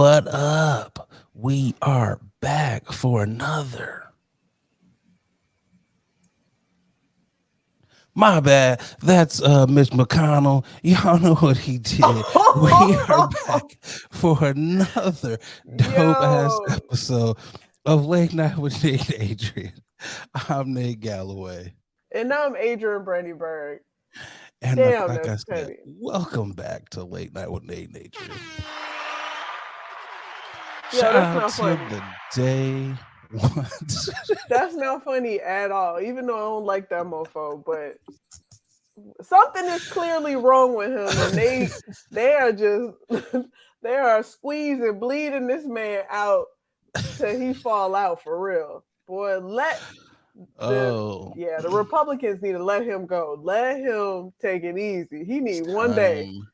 What up? We are back for another. My bad. That's Mitch McConnell. Y'all know what he did. We are back for another dope ass Yo, episode of Late Night with Nate and Adrian. I'm Nate Galloway. and I'm Adrian Brandyberg. And Damn, like that's I said, petty. welcome back to Late Night with Nate and Adrian. Yo, Shout that's out not to funny. the day one. That's not funny at all. Even though I don't like that mofo, but something is clearly wrong with him, and they are just they are squeezing, bleeding this man out till he fall out for real. Boy, let the Oh, the Republicans need to let him go. Let him take it easy. He it's need one day. time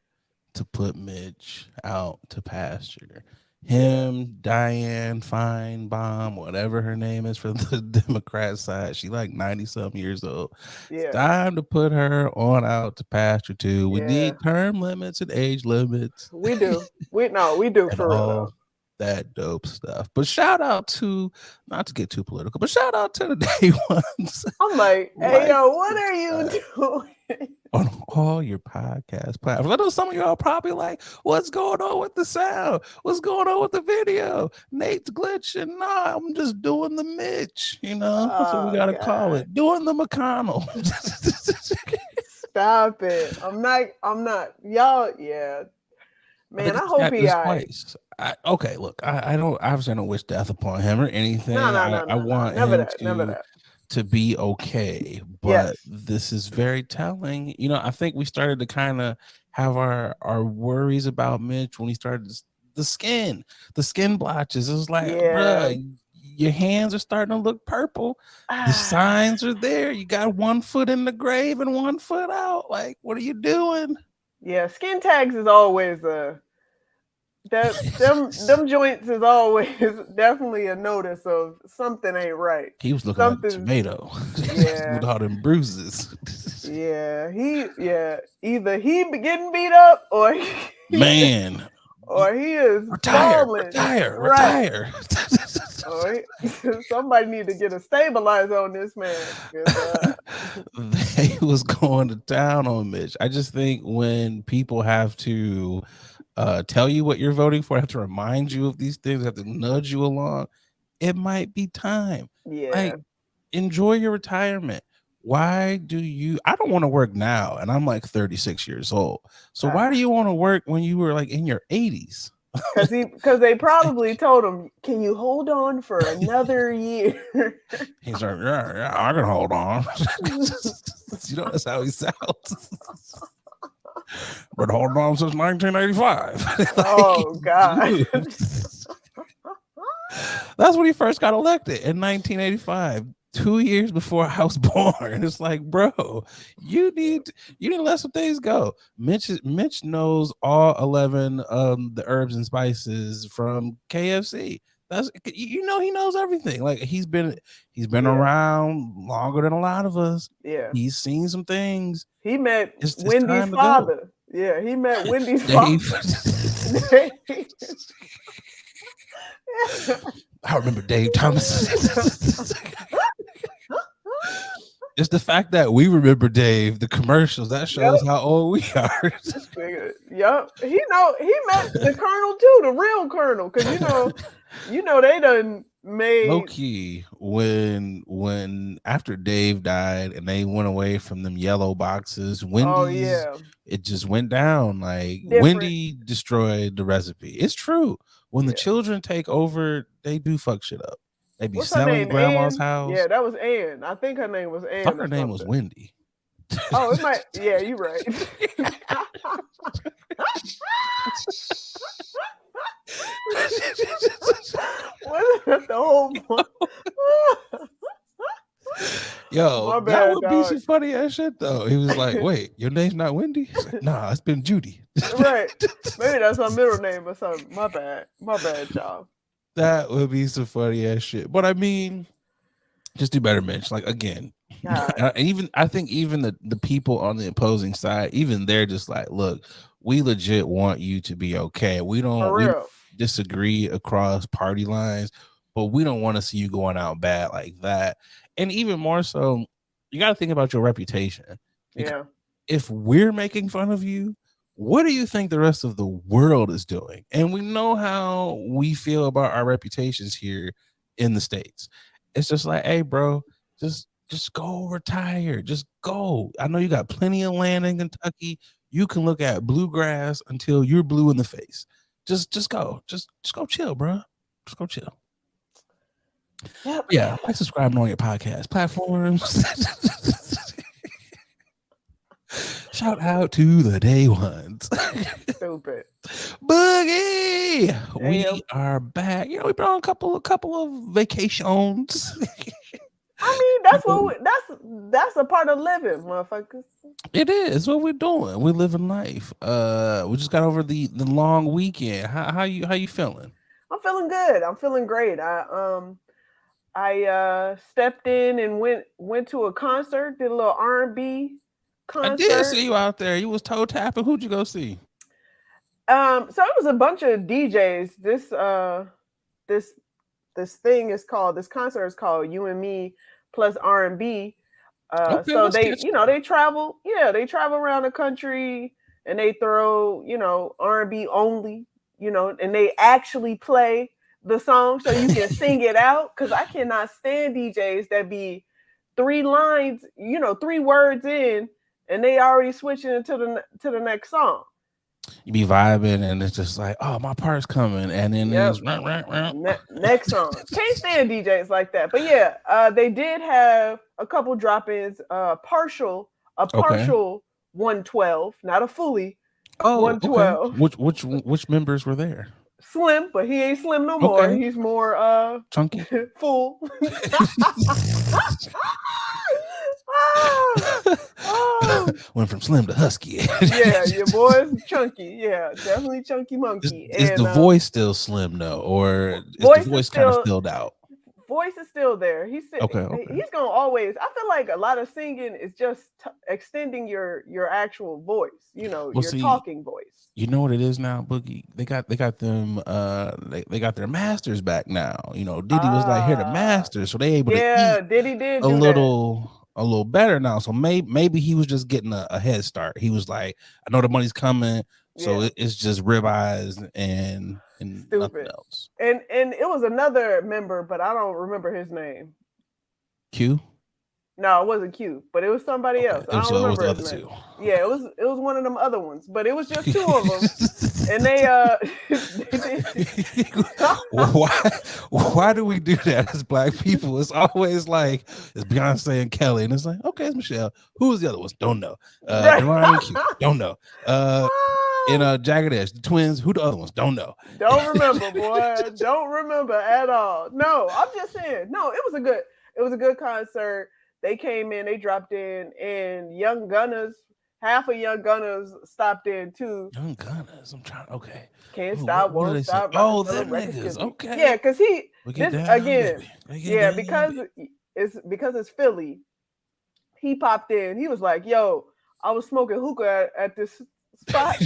to put Mitch out to pasture. Yeah, Him, Diane Feinbaum, whatever her name is for the Democrat side, she like 90 something years old. It's yeah, time to put her on out to pasture too. We yeah. need term limits and age limits We do. We do and for real all though. that dope stuff. But shout out to, not to get too political, but shout out to the day ones I'm like, hey like yo, what are you subscribe doing? on all your podcast platforms. I know some of y'all probably like, what's going on with the sound? What's going on with the video? Nate's glitching. Nah, I'm just doing the Mitch, That's what we Oh gotta call God. it. Doing the McConnell. Stop it. I'm not. Y'all, yeah. I think Man, I it's hope got he this alright. twice. Okay, look, I don't obviously I don't wish death upon him or No, anything. no, I, no, I no, no. want Never him that. Never to that. be okay, Yes. but this is very telling. I think we started to kind of have our worries about Mitch when he started the skin blotches. It was like, Yeah. bruh, your hands are starting to look purple. The Ah, signs are there. You got one foot in the grave and one foot out. Like, what are you doing? yeah. Skin tags is always a that them joints is always definitely a notice of something ain't right. He was looking like a Something's tomato with yeah. all them bruises. Either he be getting beat up or Man, or he is retire, falling. retire, Right. retire. Or somebody need to get a stabilizer on this man. 'Cause, They was going to town on Mitch. I just think when people have to tell you what you're voting for, have to remind you of these things, have to nudge you along, it might be time. yeah. Like, enjoy your retirement. Why do you? I don't want to work now, and I'm like 36 years old. So why do you want to work when you were like in your 80s? Because they probably told him, "Can you hold on for another year?" He's like, yeah, I can hold on. That's how he sounds. Been holding on since 1985. Like, Oh God. dude. That's when he first got elected in 1985. 2 years before I was born. It's like, bro, you need to let some things go. Mitch knows all 11 the herbs and spices from KFC. That's he knows everything. Like he's been Yeah. around longer than a lot of us. Yeah. He's seen some things. He met It's Wendy's time to go. father. Yeah, he met Wendy's Dave. father. I remember Dave Thomas. It's the fact that we remember Dave, the commercials, that shows Yep. how old we are. Yup. He met the colonel too, the real colonel, because they done Low made. key, when after Dave died and they went away from them yellow boxes, Oh Wendy's, yeah, it just went down. Like different. Wendy destroyed the recipe. It's true. When the Yeah. children take over, they do fuck shit up. They be What's her selling name? grandma's Ann. house. Yeah, that was Ann. I think her name was I thought Ann or her name was something. Wendy. Oh, it might. Yeah, you're right. What is the whole point? Yo, My that bad, would be dog. some funny ass shit though. He was like, "Wait, your name's not Wendy?" He's like, "Nah, it's been Judy." Right. Maybe that's her middle name or something. My bad. My bad, y'all. That would be some funny ass shit. But I mean, just do better, Mitch. Like again, All right. and even I think even the people on the opposing side, even they're just like, look, we legit want you to be okay. We don't For we real. disagree across party lines, but we don't want to see you going out bad like that. And even more so, you got to think about your reputation. Yeah. If we're making fun of you, what do you think the rest of the world is doing? And we know how we feel about our reputations here in the States. It's just like, hey, bro, just go retire. Just go. I know you got plenty of land in Kentucky. You can look at bluegrass until you're blue in the face. Just go. Just go chill, bro. Just go chill. Yep. Yeah, like, subscribe on your podcast platforms. Shout out to the day ones. Stupid. Boogie, we Damn. are back. You know, we've been on a couple of vacations. I mean, that's a part of living, motherfuckers. It is what we're doing. We're living life. We just got over the long weekend. How you feeling? I'm feeling good. I'm feeling great. I stepped in and went to a concert, did a little R&B concert. I did see you out there. You was toe tapping. Who'd you go see? So it was a bunch of DJs. This concert is called You and Me plus R&B. Okay, so they travel around the country and they throw, R&B only, and they actually play the song so you can sing it out. Cause I cannot stand DJs that be 3 lines, 3 words in and they already switching it to the next song. You be vibing and it's just like, oh, my part's coming, and then it's next song. Can't stand DJs like that. But yeah, they did have a couple drop-ins, partial 112, not a fully 112. Okay. Which members were there? Slim, but he ain't slim no more. Okay. He's more chunky, full. Went from slim to husky. Yeah, your boy's chunky. Yeah, definitely chunky monkey. Is the voice still slim though, or is the voice kind of filled out? Voice is still there. He's gonna always. I feel like a lot of singing is just extending your actual voice. Your talking voice. You know what it is now, Boogie? They got them. They got their masters back now. Diddy was like, here the masters, so they able to eat Diddy did a little better now. So maybe he was just getting a head start. He was like, I know the money's coming, so it's just ribeyes and nothing else. And it was another member, but I don't remember his name. Q? No, it wasn't Q, but it was somebody else. I don't remember it was the his other name. two. Yeah, it was one of them other ones, but it was just 2 of them. And they why do we do that as Black people? It's always like it's Beyonce and Kelly, and it's like, okay, it's Michelle. Who was the other ones? Don't know. Delon and Q, don't know. And Jagged Edge, the twins. Who the other ones? Don't know. Don't remember, boy. Don't remember at all. No, I'm just saying. No, it was a good concert. They came in, they dropped in, and Young Gunners, half of Young Gunners stopped in too. Young Gunners, I'm trying. Okay. Can't stop, won't stop. Oh, them niggas. Okay. Yeah, because because it's Philly. He popped in. He was like, "Yo, I was smoking hookah at this spot."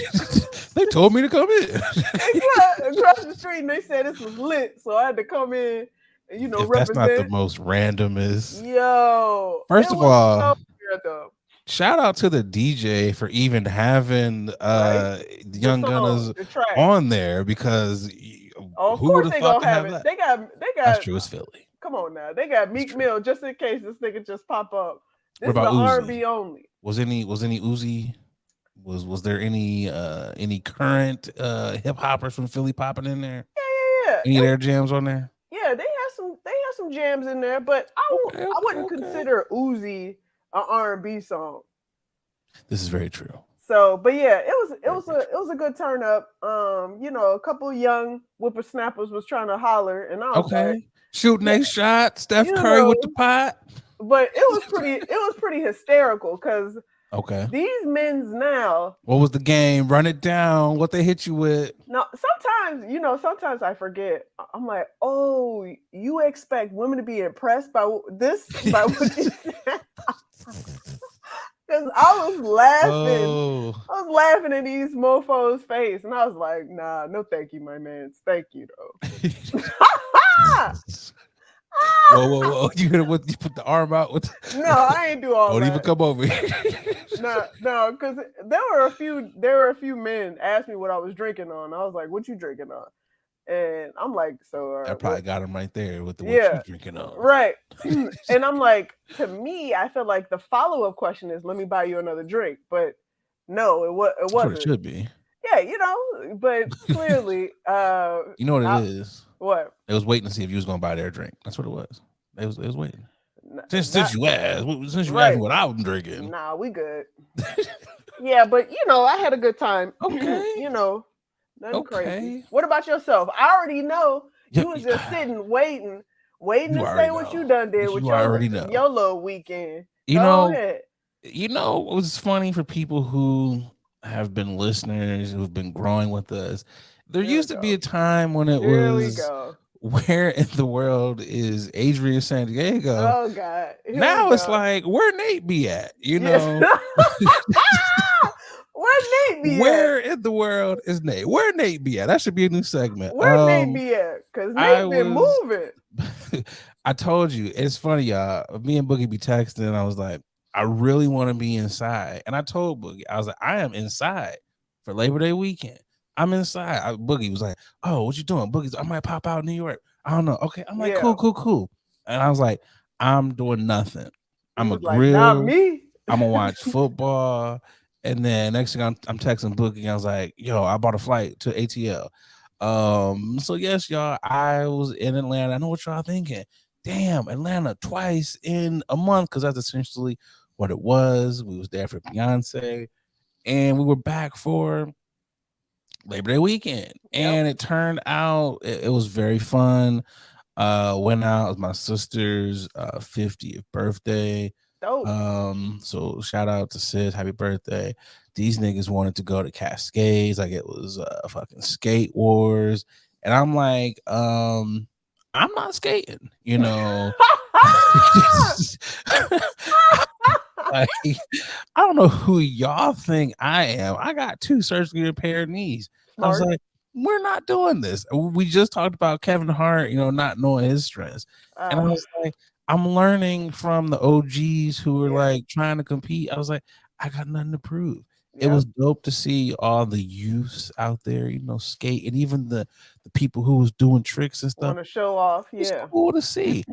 They told me to come in. Across the street, and they said this was lit, so I had to come in. If represent. That's not the most randomest. Yo, first of all, shout out to the DJ for even having Young Gunners on there, because of course they gonna have it. They got. That's true. It's Philly. Come on now, they got Meek Mill just in case this nigga just pop up. This is the R&B only. Was any Uzi? Was there any current hip hoppers from Philly popping in there? Yeah. Any of their jams on there? Yeah, they had some jams in there, but I wouldn't consider Uzi an R&B song. This is very true. So, but yeah, it was a good turn up. A couple of young whippersnappers was trying to holler, and I was like, shooting a shot, Steph Curry with the pot. But it was pretty hysterical because these men's now. What was the game? Run it down. What they hit you with? No, sometimes I forget. I'm like, oh, you expect women to be impressed by this? By what you said? Because I was laughing. Oh, I was laughing in these mofos' face, and I was like, "Nah, no, thank you, my man. Thank you, though." whoa! You put the arm out with. No, I ain't do all Don't that. even come over here. No, because there were a few men asked me what I was drinking on. I was like, "What you drinking on?" And I'm like, "So I probably got him right there with the what yeah, you drinking on. right." And I'm like, to me, I feel like the follow-up question is, "Let me buy you another drink," but no, it That's what wasn't. it should be. Yeah, but clearly, You know what it is? What? They was waiting to see if you was gonna buy their drink. That's what it was. They was waiting. Since Not, you asked me right. what I was drinking. Nah, we good. Yeah, but I had a good time. Okay. Nothing crazy. What about yourself? I already know you was just sitting, waiting to say what you done did with your little weekend. Go ahead. It was funny for people who have been listeners, who've been growing with us. There used to be a time when it was, where in the world is Adrian San Diego? Oh God! Now it's like, where Nate be at? Where Nate be Where in the world is Nate? Where Nate be at? That should be a new segment. Where Nate be at? Because Nate been moving. I told you, it's funny, y'all. Me and Boogie be texting, and I was like, I really want to be inside. And I told Boogie, I was like, I am inside for Labor Day weekend. I'm inside. Boogie was like, oh, what you doing? Boogie's, I might pop out in New York. I don't know. Okay. I'm like, cool. And I was like, I'm doing nothing. I'm a grill. Not me. I'm gonna watch football. And then next thing I'm texting Boogie. I was like, yo, I bought a flight to ATL. So yes, y'all, I was in Atlanta. I know what y'all thinking. Damn, Atlanta twice in a month, because that's essentially what it was. We was there for Beyonce, and we were back for Labor Day weekend. And it turned out it was very fun. Went out with my sister's 50th birthday. So shout out to sis, happy birthday. These niggas wanted to go to Cascades like it was fucking Skate Wars, and I'm like, I'm not skating, like, I don't know who y'all think I am. I got 2 surgically repaired knees. I was like, we're not doing this. We just talked about Kevin Hart, not knowing his strengths, and I was like, I'm learning from the OGs who were like trying to compete. I was like, I got nothing to prove. It was dope to see all the youths out there, skate, and even the people who was doing tricks and stuff. Want to show off, It's cool to see.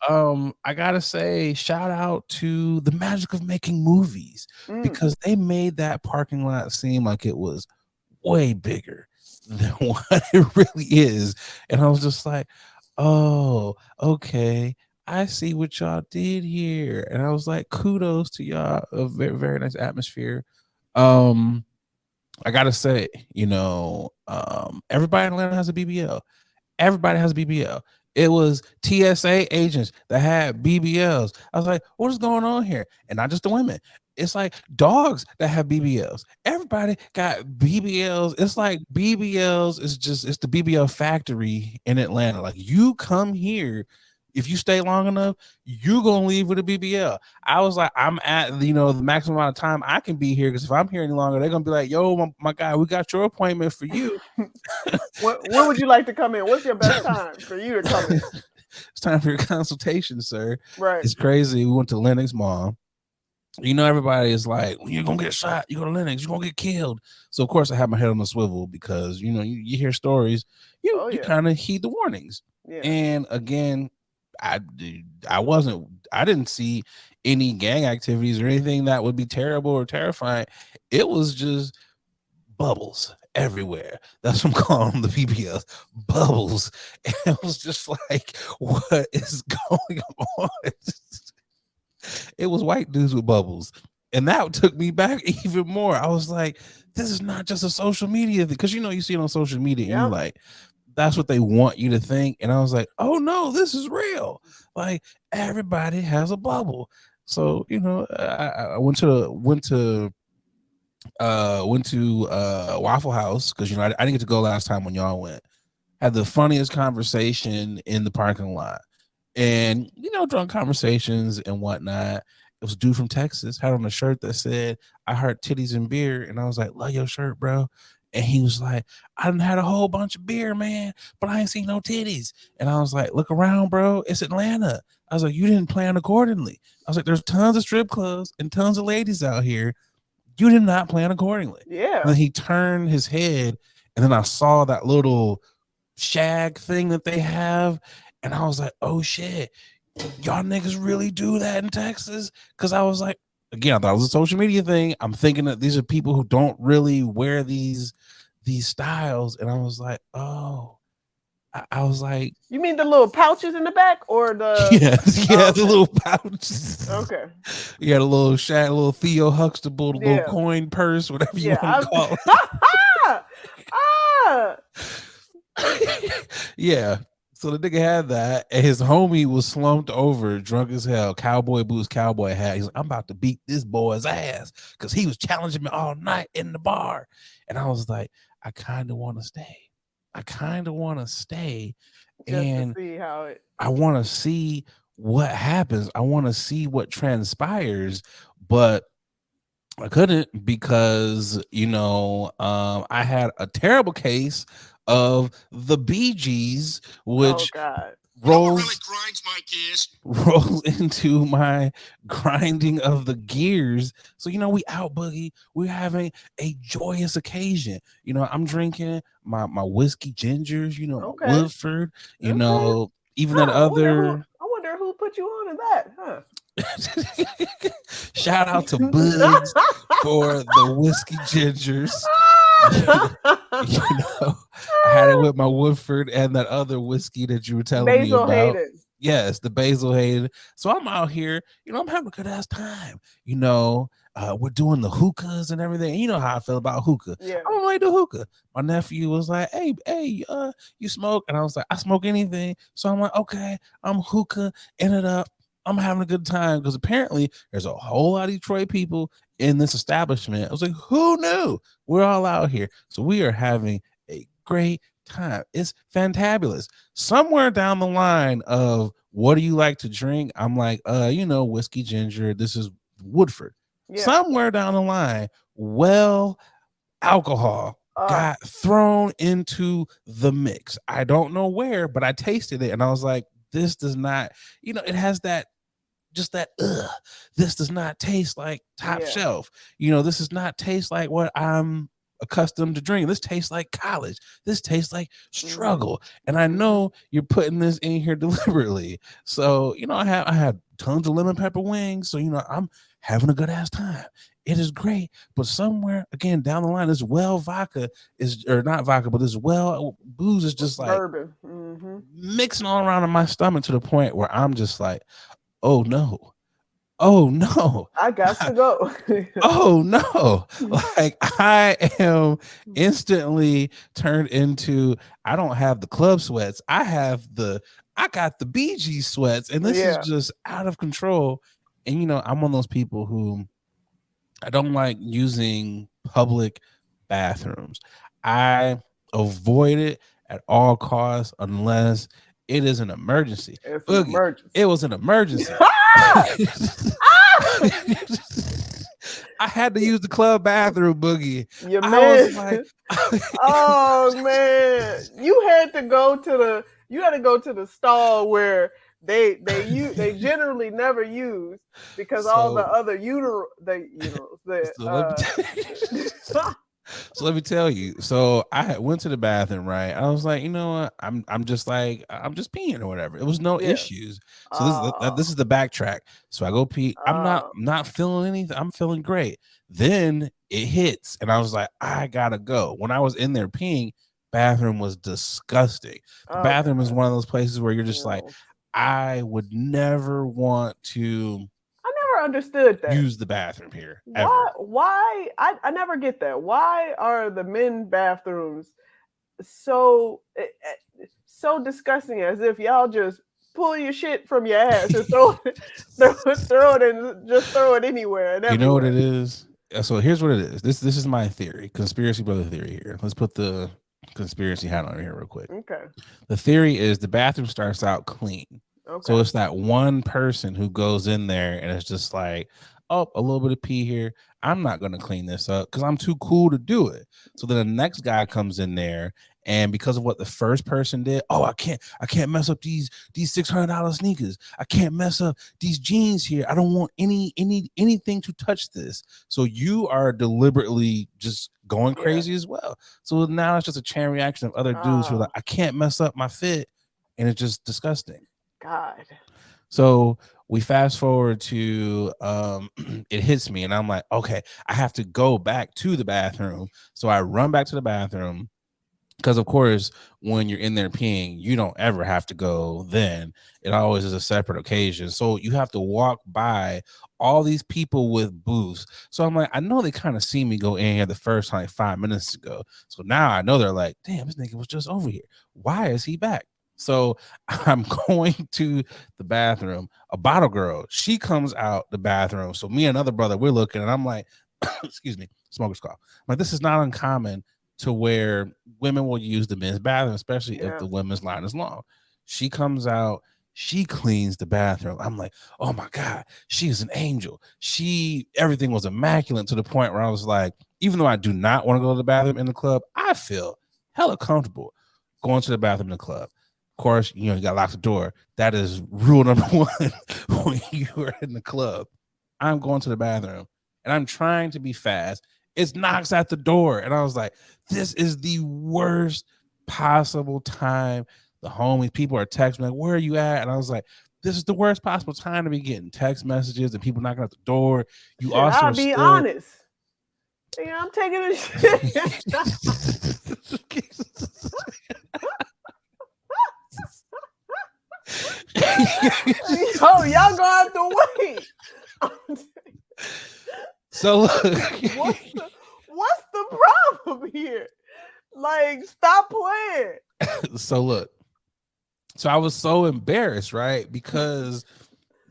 I gotta say, shout out to the magic of making movies, because they made that parking lot seem like it was way bigger than what it really is. And I was just like, oh, okay. I see what y'all did here. And I was like, kudos to y'all. A very, very nice atmosphere. I gotta say, everybody in Atlanta has a BBL. Everybody has a BBL. It was TSA agents that had BBLs. I was like, what is going on here? And not just the women. It's like dogs that have BBLs. Everybody got BBLs. It's like BBLs it's the BBL factory in Atlanta. Like, you come here, if you stay long enough, you're gonna leave with a BBL. I was like, I'm at the maximum amount of time I can be here, because if I'm here any longer, they're gonna be like, yo, my guy, we got your appointment for you. When would you like to come in? What's your best time for you to come in? It's time for your consultation, sir. Right. It's crazy. We went to Lenox Mall. Everybody is like, you're gonna get shot, you go to Lenox, you're gonna get killed. So of course I have my head on the swivel, because you hear stories, you kind of heed the warnings. And again, I didn't see any gang activities or anything that would be terrible or terrifying. It was just bubbles everywhere. That's what I'm calling the BBLs, bubbles. And it was just like, what is going on? It was white dudes with bubbles, and that took me back even more. I was like, this is not just a social media thing, because you see it on social media, and you're like, that's what they want you to think. And I was like, oh no, this is real. Like, everybody has a bubble. So I went to Waffle House, because I didn't get to go last time when y'all went. Had the funniest conversation in the parking lot, and drunk conversations and whatnot. was a dude from Texas, had on a shirt that said, "I heart titties and beer," and I was like, "Love your shirt, bro." And he was like, "I done had a whole bunch of beer, man, but I ain't seen no titties." And I was like, "Look around, bro. It's Atlanta." I was like, "You didn't plan accordingly." I was like, "There's tons of strip clubs and tons of ladies out here. You did not plan accordingly." Yeah. And then he turned his head, and then I saw that little shag thing that they have, and I was like, "Oh shit, y'all niggas really do that in Texas?" Because I was like, again, I thought it was a social media thing. I'm thinking that these are people who don't really wear these styles, and I was like, "Oh," I was like, You mean the little pouches in the back, or the? yeah, Okay. the little pouches. Okay. Yeah, the little shag, little Theo Huxtable, the Yeah. little coin purse, whatever you want to call Ah! it. Yeah. So the nigga had that, and his homie was slumped over, drunk as hell, cowboy boots, cowboy hat. He's like, "I'm about to beat this boy's ass," because he was challenging me all night in the bar. And I was like, I kind of want to stay. I kind of want to stay. Just And to see how it. I want to see what happens. I want to see what transpires. But I couldn't because, I had a terrible case of the Bee Gees, which God. rolls really grinds my gears. rolls into my grinding of the gears. So, we out, Boogie. We're having a joyous occasion. I'm drinking my whiskey gingers, Okay. my Woodford, Okay. even that other. I wonder who put you on to that, huh? Shout out to Bugs for the whiskey gingers. I had it with my Woodford and that other whiskey that you were telling me Basil about. Hayden. Yes, the Basil Hayden. So I'm out here, I'm having a good ass time. We're doing the hookahs and everything. And you know how I feel about hookah. Yeah. I don't like the hookah. My nephew was like, hey, you smoke? And I was like, I smoke anything. So I'm like, okay, I'm hookah in it up. I'm having a good time because apparently there's a whole lot of Detroit people in this establishment. I was like, who knew? We're all out here. So we are having a great time. It's fantabulous. Somewhere down the line of what do you like to drink? I'm like, whiskey ginger. This is Woodford. Yeah. Somewhere down the line, alcohol got thrown into the mix. I don't know where, but I tasted it and I was like, this does not, it has that, just that, this does not taste like top shelf. This does not taste like what I'm accustomed to drink. This tastes like college. This tastes like struggle. And I know you're putting this in here deliberately. So, I have tons of lemon pepper wings. So, I'm having a good ass time. It is great. But somewhere again down the line, this vodka is, or not vodka, but this booze is just like bourbon mixing all around in my stomach to the point where I'm just like, oh no. I got to go. Oh no. Like I am instantly turned into, I don't have the club sweats. I got the Bee Gees sweats, and this is just out of control. And I'm one of those people who I don't like using public bathrooms. I avoid it at all costs unless it is an emergency. It's an emergency. It was an emergency. I had to use the club bathroom, Boogie. Was like, oh man, you had to go to the stall where they generally never use because all the other So let me tell you. So I went to the bathroom, right? I was like, you know what? I'm just peeing or whatever. It was no issues. So this is the backtrack. So I go pee. I'm not feeling anything. I'm feeling great. Then it hits, and I was like, I gotta go. When I was in there peeing, bathroom was disgusting. The bathroom is one of those places where you're just like, I would never want to. Understood that. Use the bathroom here. Why? I never get that. Why are the men bathrooms so disgusting? As if y'all just pull your shit from your ass and throw it and just throw it anywhere. And you know what it is? So here's what it is. This is my theory, conspiracy brother theory here. Let's put the conspiracy hat on here real quick. Okay. The theory is the bathroom starts out clean. Okay. So it's that one person who goes in there and it's just like, oh, a little bit of pee here. I'm not going to clean this up because I'm too cool to do it. So then the next guy comes in there, and because of what the first person did, oh, I can't mess up these $600 sneakers. I can't mess up these jeans here. I don't want anything to touch this. So you are deliberately just going crazy as well. So now it's just a chain reaction of other dudes who are like, I can't mess up my fit, and it's just disgusting. God. So we fast forward to it hits me, and I'm like, okay, I have to go back to the bathroom. So I run back to the bathroom. Because of course, when you're in there peeing, you don't ever have to go then. It always is a separate occasion. So you have to walk by all these people with booths. So I'm like, I know they kind of see me go in here the first time, like 5 minutes ago. So now I know they're like, damn, this nigga was just over here. Why is he back? So I'm going to the bathroom. A bottle girl, she comes out the bathroom. So me and another brother, we're looking, and I'm like, excuse me, smoker's cough. I'm like, this is not uncommon to where women will use the men's bathroom, especially if the women's line is long. She comes out, she cleans the bathroom. I'm like, oh my God, she is an angel. Everything was immaculate to the point where I was like, even though I do not want to go to the bathroom in the club, I feel hella comfortable going to the bathroom in the club. Of course, you got to lock the door. That is rule number one when you are in the club. I'm going to the bathroom and I'm trying to be fast. It knocks at the door. And I was like, this is the worst possible time. The homies, people are texting me like, where are you at? And I was like, this is the worst possible time to be getting text messages and people knocking at the door. You shit, also I'll be honest. Yeah, I'm taking a shit. Oh, y'all gonna have to wait. So look, what's the problem here? Like, stop playing. So look, so I was so embarrassed, right? Because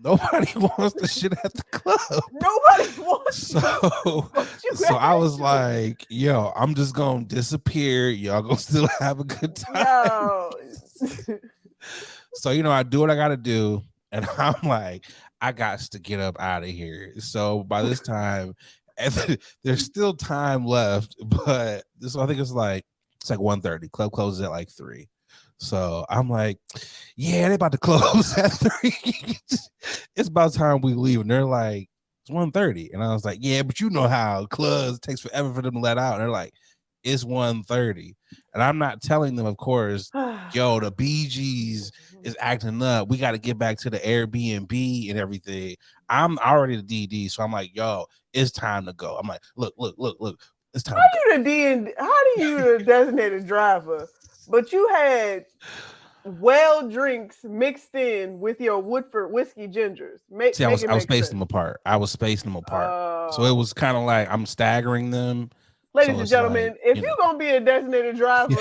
nobody wants the shit at the club. Nobody wants. So I was like, yo, I'm just gonna disappear. Y'all gonna still have a good time. Yo. So I do what I gotta do, and I'm like, I got to get up out of here. So by this time, there's still time left, but I think it's like 1:30. Club closes at like 3. So I'm like, yeah, they about to close at 3. It's about time we leave. And they're like, it's 1:30. And I was like, yeah, but you know how clubs takes forever for them to let out. And they're like, it's 1:30. And I'm not telling them, of course, yo, the BGs is acting up. We got to get back to the Airbnb and everything. I'm already the DD. So I'm like, yo, it's time to go. I'm like, look. It's time. How do you the designated driver? But you had well drinks mixed in with your Woodford whiskey gingers. I was spacing them apart. So it was kind of like I'm staggering them. Ladies and gentlemen, like, if you're going to be a designated driver,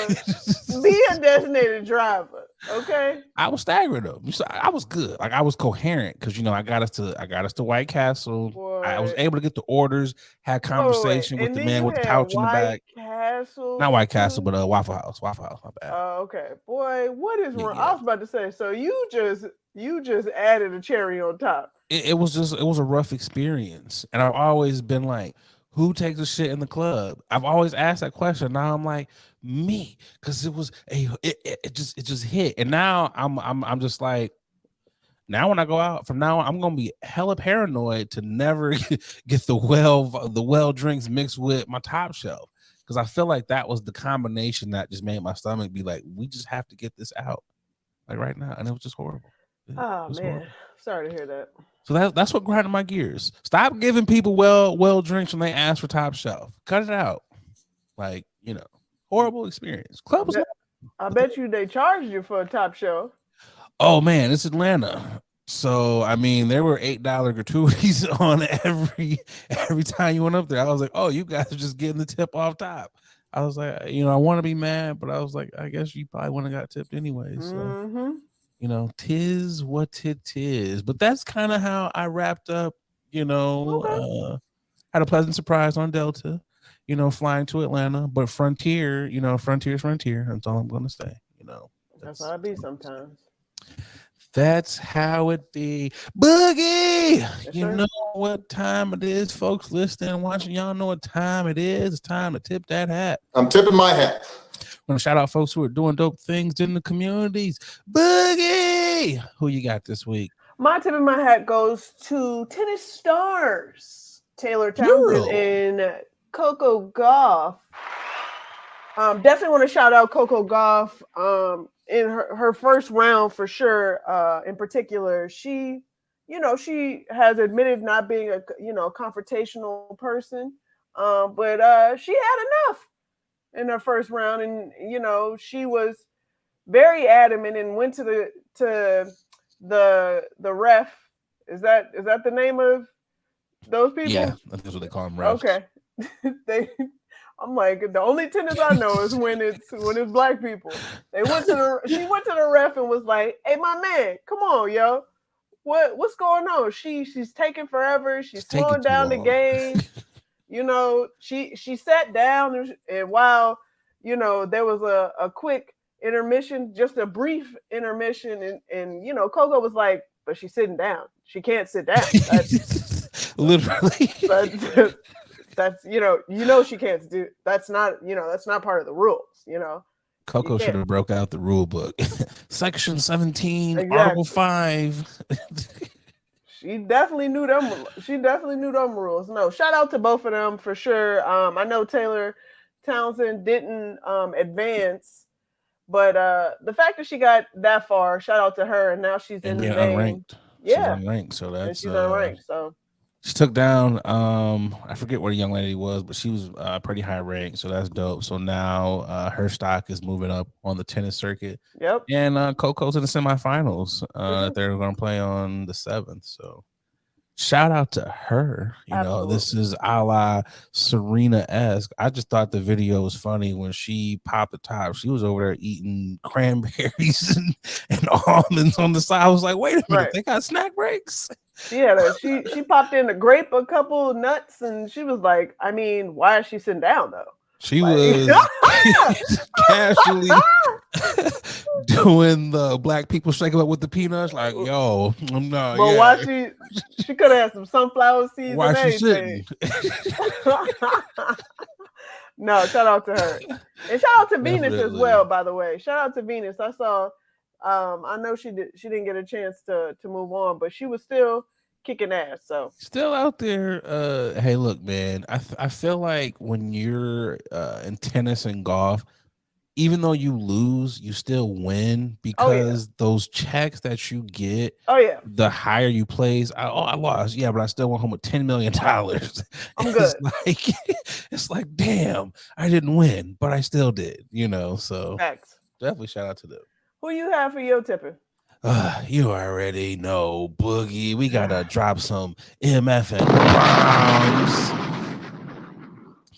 be a designated driver, okay? I was staggering them. I was good. Like, I was coherent because, I got us to White Castle. Boy. I was able to get the orders, had conversation with the man with the couch in the back. Castle? Not White Castle, but Waffle House. My bad. Oh, okay. Boy, what is wrong? I was about to say, so you just added a cherry on top. It was a rough experience. And I've always been like, who takes a shit in the club? I've always asked that question. Now I'm like, me, because it just hit. And now I'm just like, now when I go out from now on, I'm gonna be hella paranoid to never get the well drinks mixed with my top shelf, because I feel like that was the combination that just made my stomach be like, we just have to get this out like right now, and it was just horrible. Oh man, horrible. Sorry to hear that. So that's what grinded my gears. Stop giving people well drinks when they ask for top shelf. Cut it out. Like, horrible experience. Club was I bet you they charged you for a top shelf. Oh man, it's Atlanta. So I mean, there were $8 gratuities on every time you went up there. I was like, oh, you guys are just getting the tip off top. I was like, I want to be mad, but I was like, I guess you probably wouldn't have got tipped anyway. So tis what it is. But that's kind of how I wrapped up, okay. Had a pleasant surprise on Delta, flying to Atlanta. But Frontier, Frontier. That's all I'm going to say, That's how it be sometimes. That's how it be. Boogie! Yes, You sir. know what time it is, folks listening and watching. Y'all know what time it is. It's time to tip that hat. I'm tipping my hat. I'm going to shout out folks who are doing dope things in the communities. Boogie! Who you got this week? My tip of my hat goes to tennis stars Taylor Plural. Townsend and Coco Gauff. Definitely want to shout out Coco Gauff. In her first round for sure. In particular, she has admitted not being a confrontational person, but she had enough in her first round, and she was very adamant and went to the ref. Is that the name of those people? Yeah, that's what they call them, refs. Okay. I'm like, the only tennis I know is when it's black people. She went to the ref and was like, "Hey, my man, come on, yo, what's going on?" She's taking forever. She's slowing down the game. She sat down and while there was a quick intermission, just a brief intermission, and Coco was like, "But she's sitting down. She can't sit down." Literally. That's she can't do. That's not part of the rules. Coco should have broke out the rule book. Section 17, Exactly. Article 5. She definitely knew them. She definitely knew them rules. No, shout out to both of them for sure. I know Taylor Townsend didn't advance, but the fact that she got that far, shout out to her. And now she's in the unranked. Yeah, she's unranked. So that's she's unranked. So she took down I forget what a young lady was, but she was pretty high ranked, so that's dope. So now her stock is moving up on the tennis circuit. Yep. And Coco's in the semifinals that they're going to play on the 7th. So shout out to her. This is a la Serena-esque. I just thought the video was funny when she popped the top. She was over there eating cranberries and almonds on the side. I was like, wait a minute, they got snack breaks? Yeah, she popped in a grape, a couple nuts, and she was like, I mean, why is she sitting down though? She was casually doing the black people shake up with the peanuts, like, yo, I'm not. But why she could have had some sunflower seeds. Why and she everything. sitting? No, shout out to her. And shout out to Venus as well, by the way. Shout out to Venus. I saw I know she didn't get a chance to move on, but she was still kicking ass. So still out there. Hey, look, man, I feel like when you're in tennis and golf, even though you lose, you still win because those checks that you get, the higher you place. I lost, but I still went home with $10 million. I'm good. It's like, damn, I didn't win, but I still did, so Facts. Definitely shout out to them. Who you have for your tipping? You already know, Boogie. We gotta drop some MF and Browns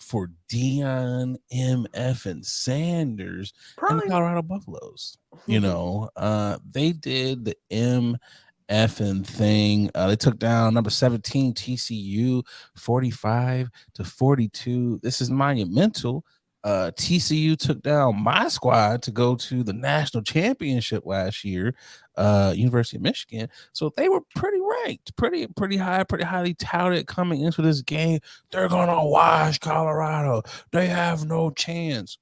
for Dion, MF, and Sanders and the Colorado Buffaloes. They did the MF thing. They took down number 17 TCU 45-42. This is monumental. TCU took down my squad to go to the national championship last year, University of Michigan. So they were pretty ranked, pretty high, pretty highly touted coming into this game. They're gonna wash Colorado. They have no chance.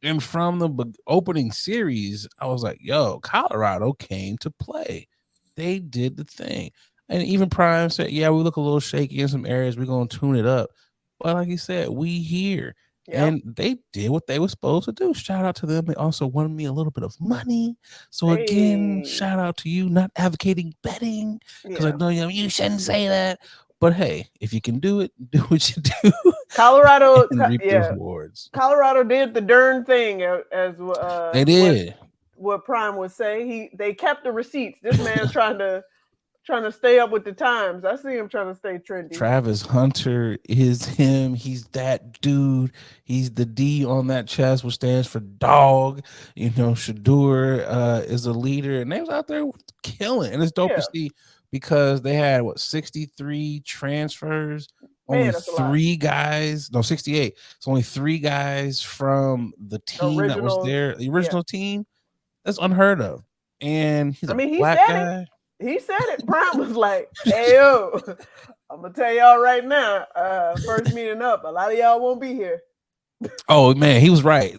And from the opening series, I was like, yo, Colorado came to play. They did the thing. And even Prime said, yeah, we look a little shaky in some areas. We're gonna tune it up. But like he said, we here. Yep. And they did what they were supposed to do. Shout out to them. They also wanted me a little bit of money. So again, shout out to you, not advocating betting, because I know you shouldn't say that. But hey, if you can do it, do what you do. Colorado, reap those awards. Colorado did the darn thing, as they did. What Prime would say. They kept the receipts. This man's trying to stay up with the times. I see him trying to stay trendy. Travis Hunter is him. He's that dude. He's the D on that chest, which stands for dog. Shadur is a leader, and they was out there killing. And it's dope to see because they had 63 transfers. Only 3 guys, 68. It's only 3 guys from the team that was there, the original team. That's unheard of. and he's I mean, a he black said guy. it. He said it. Prime was like, "Hey yo, I'm gonna tell y'all right now. First meeting up, a lot of y'all won't be here." Oh man, he was right.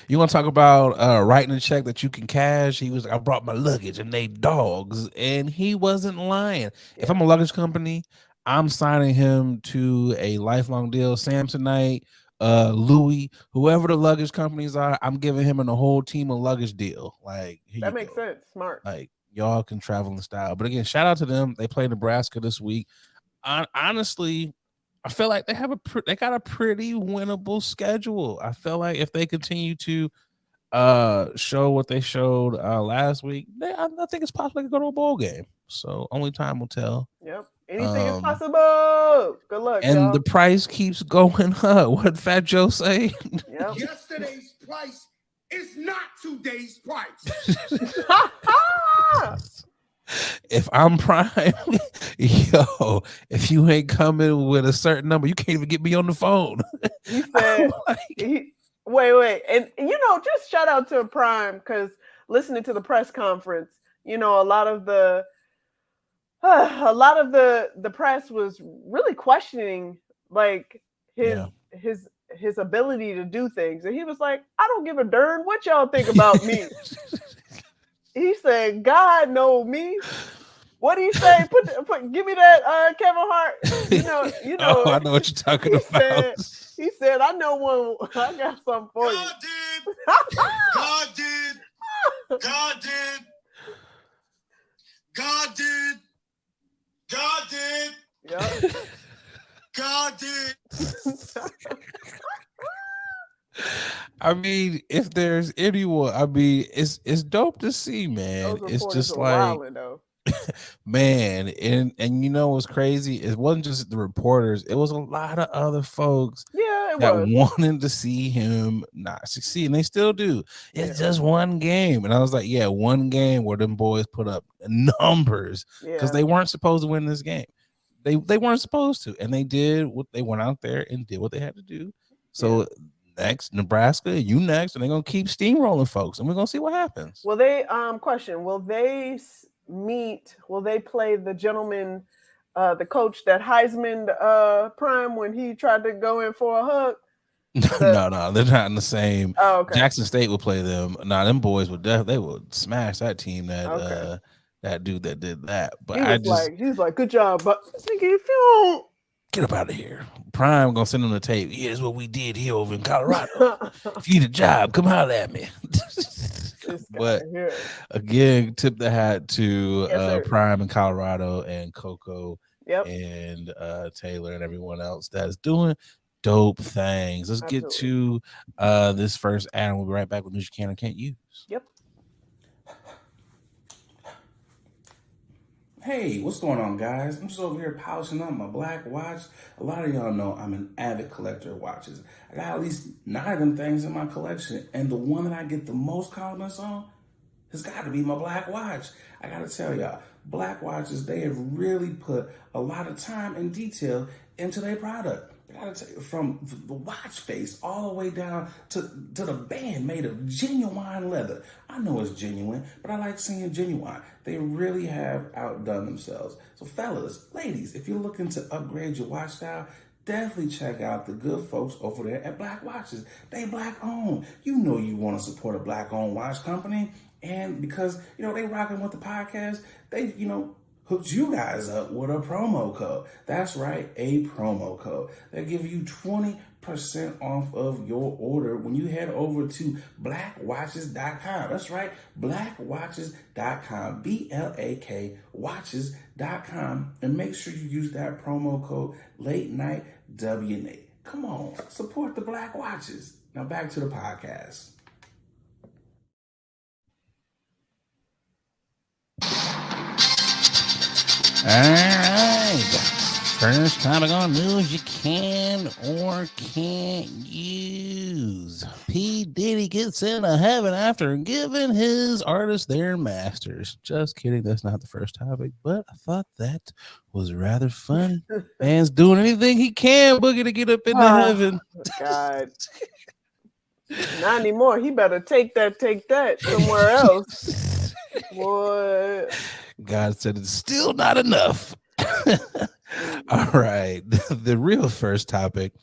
You want to talk about writing a check that you can cash? He was like, I brought my luggage and they dogs, and he wasn't lying. If I'm a luggage company, I'm signing him to a lifelong deal. Samsonite, Louis, whoever the luggage companies are, I'm giving him and the whole team a luggage deal. Like, here That you makes go. sense. Smart. Like, y'all can travel in style. But again, shout out to them. They play Nebraska this week. Honestly, I feel like they got a pretty winnable schedule. I feel like if they continue to show what they showed last week, I think it's possible they could go to a bowl game. So only time will tell. Yep. Anything is possible. Good luck, and y'all. the price keeps going up. What did Fat Joe say? Yep. Yesterday's price is not today's price. If I'm Prime, yo, if you ain't coming with a certain number, you can't even get me on the phone. He said, wait, and just shout out to Prime, because listening to the press conference, a lot of the press was really questioning like his ability to do things, and he was like, I don't give a darn what y'all think about me. He said, God know me. What do you say? Give me that Kevin Hart. Oh, I know what you're talking about. He said, I know one. I got something for you. God did. God did. God did. God did. Yep. God did. I mean, if there's anyone, I mean, it's dope to see, man. It's just like, man, and what's crazy? It wasn't just the reporters; it was a lot of other folks that wanted to see him not succeed, and they still do. It's just one game, and I was like, yeah, one game where them boys put up numbers because they weren't supposed to win this game. They weren't supposed to, and they did what they went out there and did what they had to do. So. Next, Nebraska, you next, and they're gonna keep steamrolling folks, and we're gonna see what happens. Will they question? Will they meet? Will they play the gentleman, the coach that Heisman Prime when he tried to go in for a hug? No, they're not in the same. Oh, okay. Jackson State will play them. Nah, them boys would they would smash that team. That dude that did that. But he was like, good job, but if you don't. Get up out of here. Prime gonna send them the tape. Here's what we did here over in Colorado. If you need a job, come holler at me. But again, tip the hat to Prime in Colorado and Coco and Taylor and everyone else that's doing dope things. Let's get to this first ad, and we'll be right back with news you can and can't use. Yep. Hey, what's going on, guys? I'm just over here polishing up my black watch. A lot of y'all know I'm an avid collector of watches. I got at least 9 of them things in my collection, and the one that I get the most compliments on has got to be my black watch. I got to tell y'all, black watches, they have really put a lot of time and detail into their product. I gotta tell you, from the watch face all the way down to the band made of genuine leather. I know it's genuine, but I like seeing genuine. They really have outdone themselves. So fellas, ladies, if you're looking to upgrade your watch style, definitely check out the good folks over there at Black Watches. They black owned. You know you want to support a black owned watch company. And because, they rocking with the podcast, they, hooked you guys up with a promo code. That's right, a promo code. They give you 20% off of your order when you head over to blackwatches.com. That's right, blackwatches.com, BLAK watches.com, and make sure you use that promo code Late Night WNA. Come on, support the Black Watches. Now back to the podcast. All right. First topic on news you can or can't use. P. Diddy gets into heaven after giving his artists their masters. Just kidding. That's not the first topic, but I thought that was rather funny. Man's doing anything he can, Boogie, to get up into heaven. God. Not anymore. He better take that somewhere else. What? God said it's still not enough. All right. The real first topic.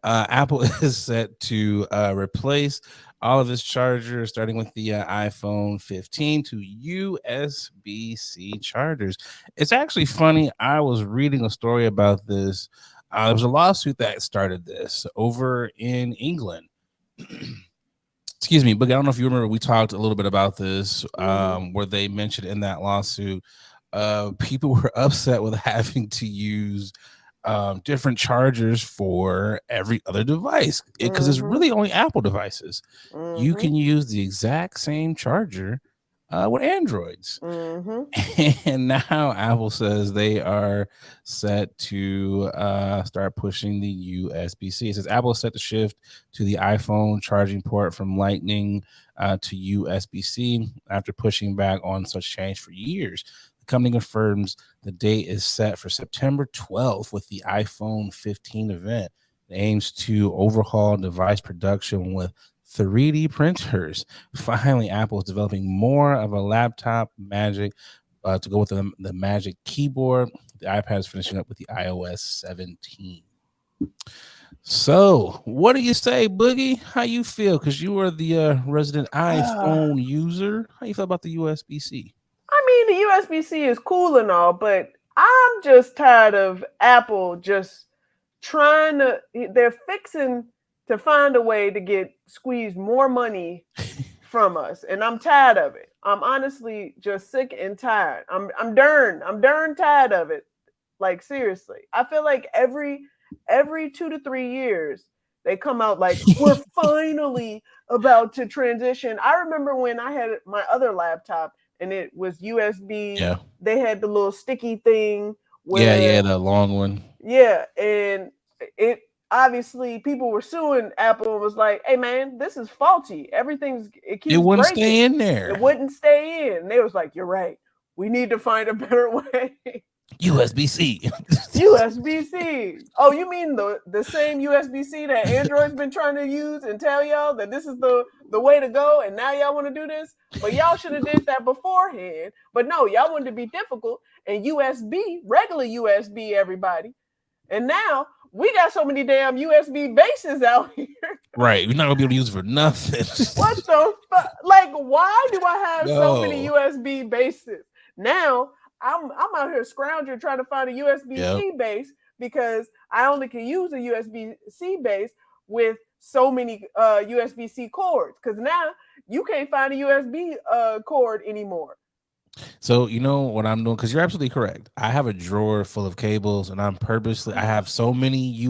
Apple is set to replace all of its chargers, starting with the iPhone 15 to USB-C chargers. It's actually funny. I was reading a story about this. There was a lawsuit that started this over in England. Excuse me, but I don't know if you remember, we talked a little bit about this, where they mentioned in that lawsuit, people were upset with having to use different chargers for every other device because it's really only Apple devices. You can use the exact same charger with Androids. And now Apple says they are set to start pushing the USB-C. It says Apple is set to shift to the iPhone charging port from Lightning to USB-C after pushing back on such change for years. The company confirms the date is set for September 12th with the iPhone 15 event. It aims to overhaul device production with 3D printers. Finally, Apple is developing more of a laptop Magic to go with the Magic Keyboard. The iPad is finishing up with the iOS 17. So, what do you say, Boogie? How you feel? Because you are the resident iPhone user. How you feel about the USB-C? I mean, the USB-C is cool and all, but I'm just tired of Apple just trying to. They're fixing to find a way to squeeze more money from us, and I'm tired of it. I'm honestly just sick and tired. I'm darn tired of it. Like, seriously, I feel like every 2 to 3 years they come out like we're finally about to transition. I remember when I had my other laptop and it was USB. Yeah, they had the little sticky thing. Yeah, the long one. Yeah, and it obviously people were suing Apple and was like, "Hey man, this is faulty. It keeps wouldn't breaking. stay in there. It wouldn't stay in." And they was like, "You're right. We need to find a better way." USB-C. USB-C. Oh, you mean the same USB-C that Android's been trying to use and tell y'all that this is the way to go, and now y'all want to do this? But y'all should have did that beforehand. But no, y'all wanted to be difficult and regular USB, everybody. And now we got so many damn USB bases out here. Right, you're not gonna be able to use it for nothing. What the fuck? Like, why do I have so many USB bases? Now I'm out here scrounging trying to find a USB-C base because I only can use a USB-C base with so many USB-C cords. Because now you can't find a USB cord anymore. So you know what I'm doing, because you're absolutely correct. I have a drawer full of cables, and I have so many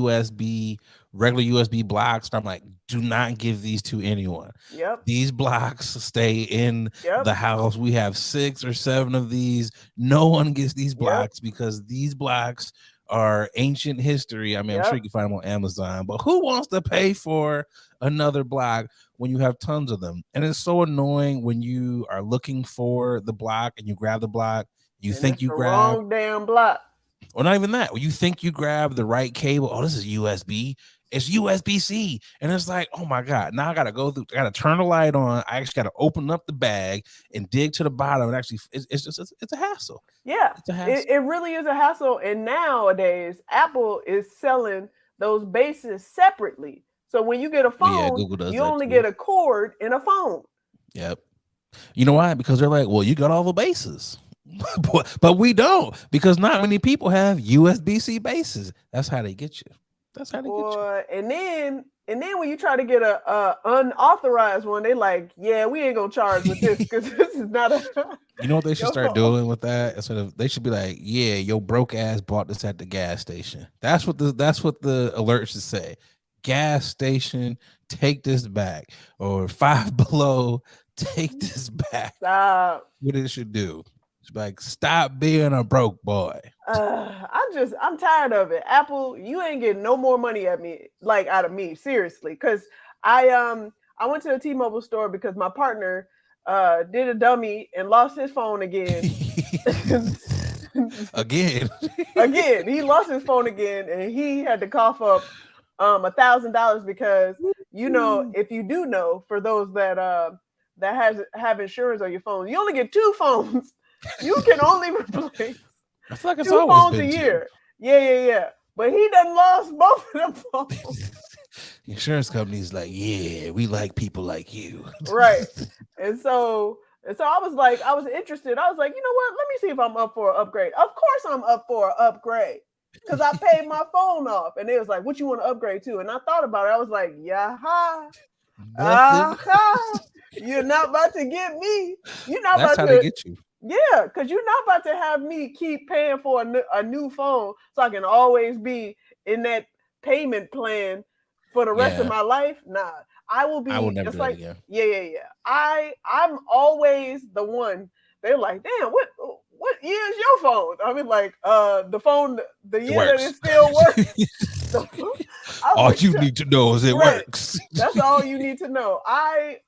regular USB blocks. And I'm like, do not give these to anyone. Yep. These blocks stay in the house. We have 6 or 7 of these. No one gets these blocks because these blocks are ancient history. I mean, I'm sure you can find them on Amazon, but who wants to pay for another block when you have tons of them? And it's so annoying when you are looking for the block and you grab the block, you think you grab wrong damn block. Or not even that. When you think you grab the right cable, oh, this is USB. It's USB-C. And it's like, oh my God, now I gotta turn the light on. I actually gotta open up the bag and dig to the bottom. And actually, it's a hassle. Yeah, it's a hassle. It really is a hassle. And nowadays, Apple is selling those bases separately. So when you get a phone, you only get a cord and a phone. Yep. You know why? Because they're like, well, you got all the bases. But we don't, because not many people have USB-C bases. That's how they get you. Get you. And then when you try to get a unauthorized one, they like, yeah, we ain't gonna charge with this because this is not a. You know what they should start doing with that? They should be like, yeah, your broke ass bought this at the gas station. That's what the alert should say. Gas station, take this back. Or Five Below, take this back. Stop. What it should do. It's like, stop being a broke boy. I'm tired of it. Apple, you ain't getting no more money out of me, seriously. Because I went to a T-Mobile store because my partner did a dummy and lost his phone again. Again, he lost his phone again, and he had to cough up $1,000 because, you know, if you do know, for those that that have insurance on your phone. You only get 2 phones. You can only replace I feel like it's 2 always phones been a 2. year. Yeah. But he done lost both of them phones. The insurance company's like, yeah, we like people like you. Right. And so I was interested. I was like, you know what? Let me see if I'm up for an upgrade. Of course I'm up for an upgrade. Because I paid my phone off. And they was like, what you want to upgrade to? And I thought about it. I was like, you're not about to get me. You're not That's about how to they get you. Yeah, because you're not about to have me keep paying for a new phone so I can always be in that payment plan for the rest of my life. Nah, I will be never just do like, that again. Yeah. I'm always the one. They're like, damn, what year is your phone? I mean, like, the phone, the year that it still works. All you need to know is it works. That's all you need to know. I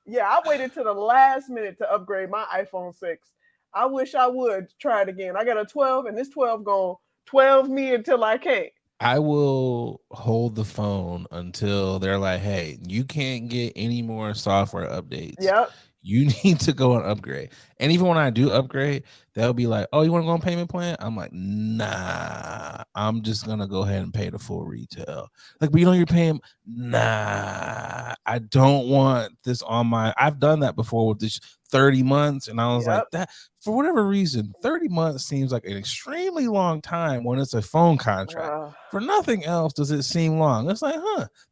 waited to the last minute to upgrade my iPhone 6. I wish I would try it again. I got a 12, and this 12 gonna 12 me until I can't. I will hold the phone until they're like, hey, you can't get any more software updates. Yep. You need to go and upgrade. And even when I do upgrade, they'll be like, oh, you want to go on payment plan? I'm like, nah, I'm just going to go ahead and pay the full retail. Like, but you're paying. Nah, I don't want this on I've done that before with this 30 months. And I was like, that for whatever reason, 30 months seems like an extremely long time when it's a phone contract. For nothing else does it seem long. It's like,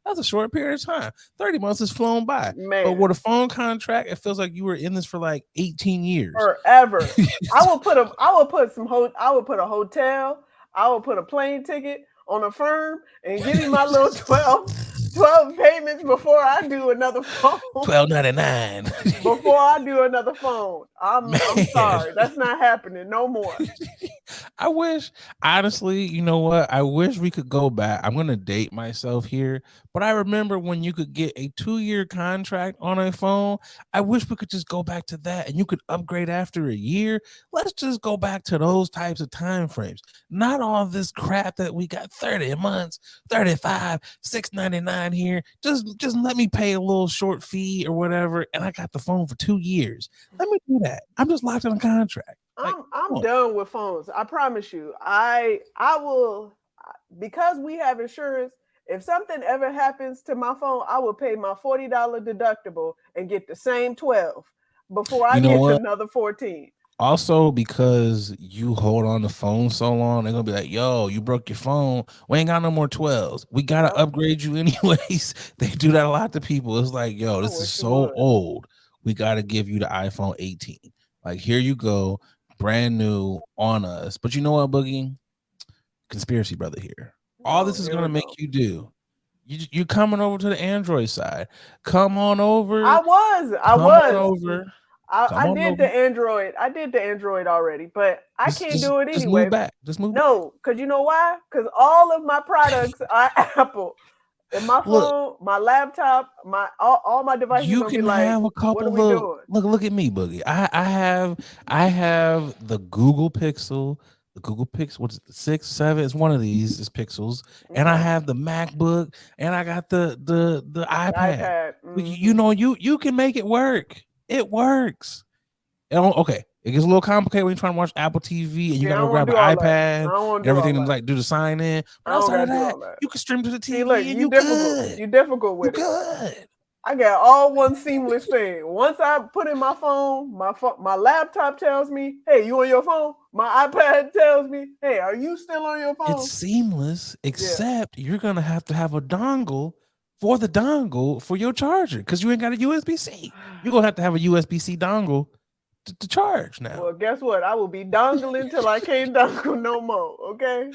that's a short period of time. 30 months has flown by. Man. But with a phone contract, it feels like you were in this for like 18 years. Forever. I would put a hotel, I would put a plane ticket on a firm and give me my little 12 payments before I do another phone. $12.99 before I do another phone. I'm sorry. That's not happening no more. I wish, honestly, you know what? I wish we could go back. I'm going to date myself here, but I remember when you could get a 2-year contract on a phone. I wish we could just go back to that and you could upgrade after a year. Let's just go back to those types of time frames. Not all this crap that we got 30 months, 35, $6.99 here. Just let me pay a little short fee or whatever, and I got the phone for 2 years. Let me do that. I'm just locked in a contract. I'm done with phones. I promise you. I will, because we have insurance. If something ever happens to my phone, I will pay my $40 deductible and get the same 12 before I get another 14. Also, because you hold on the phone so long, they're gonna be like, yo, you broke your phone. We ain't got no more 12s. We gotta upgrade you anyways. They do that a lot to people. It's like, yo, this is so old. We gotta give you the iPhone 18. Like, here you go, brand new on us. But you know what, Boogie? Conspiracy brother here. All this is gonna make you do. You coming over to the Android side. Come on over. I was. Over. I did the Android. I did the Android already, but I can't do it anyway. Just move back. No, because you know why? Because all of my products are Apple. And my phone, my laptop, all my devices. You can have a couple of look at me, Boogie. I have the Google Pixel. The Google Pixel, what is it, 6, 7? It's one of these, is Pixels, and I have the MacBook, and I got the iPad. You know, you can make it work. It works. Okay, it gets a little complicated when you're trying to watch Apple TV and you gotta grab an iPad and everything and like do the sign in. But outside of that, you can stream to the TV. Look, and you're difficult with it. I got all one seamless thing. Once I put in my phone, my laptop tells me, hey, you on your phone? My iPad tells me, hey, are you still on your phone? It's seamless, except you're going to have a dongle for your charger because you ain't got a USB-C. You're going to have a USB-C dongle to charge now. Well, guess what? I will be dongling till I can't dongle no more, okay?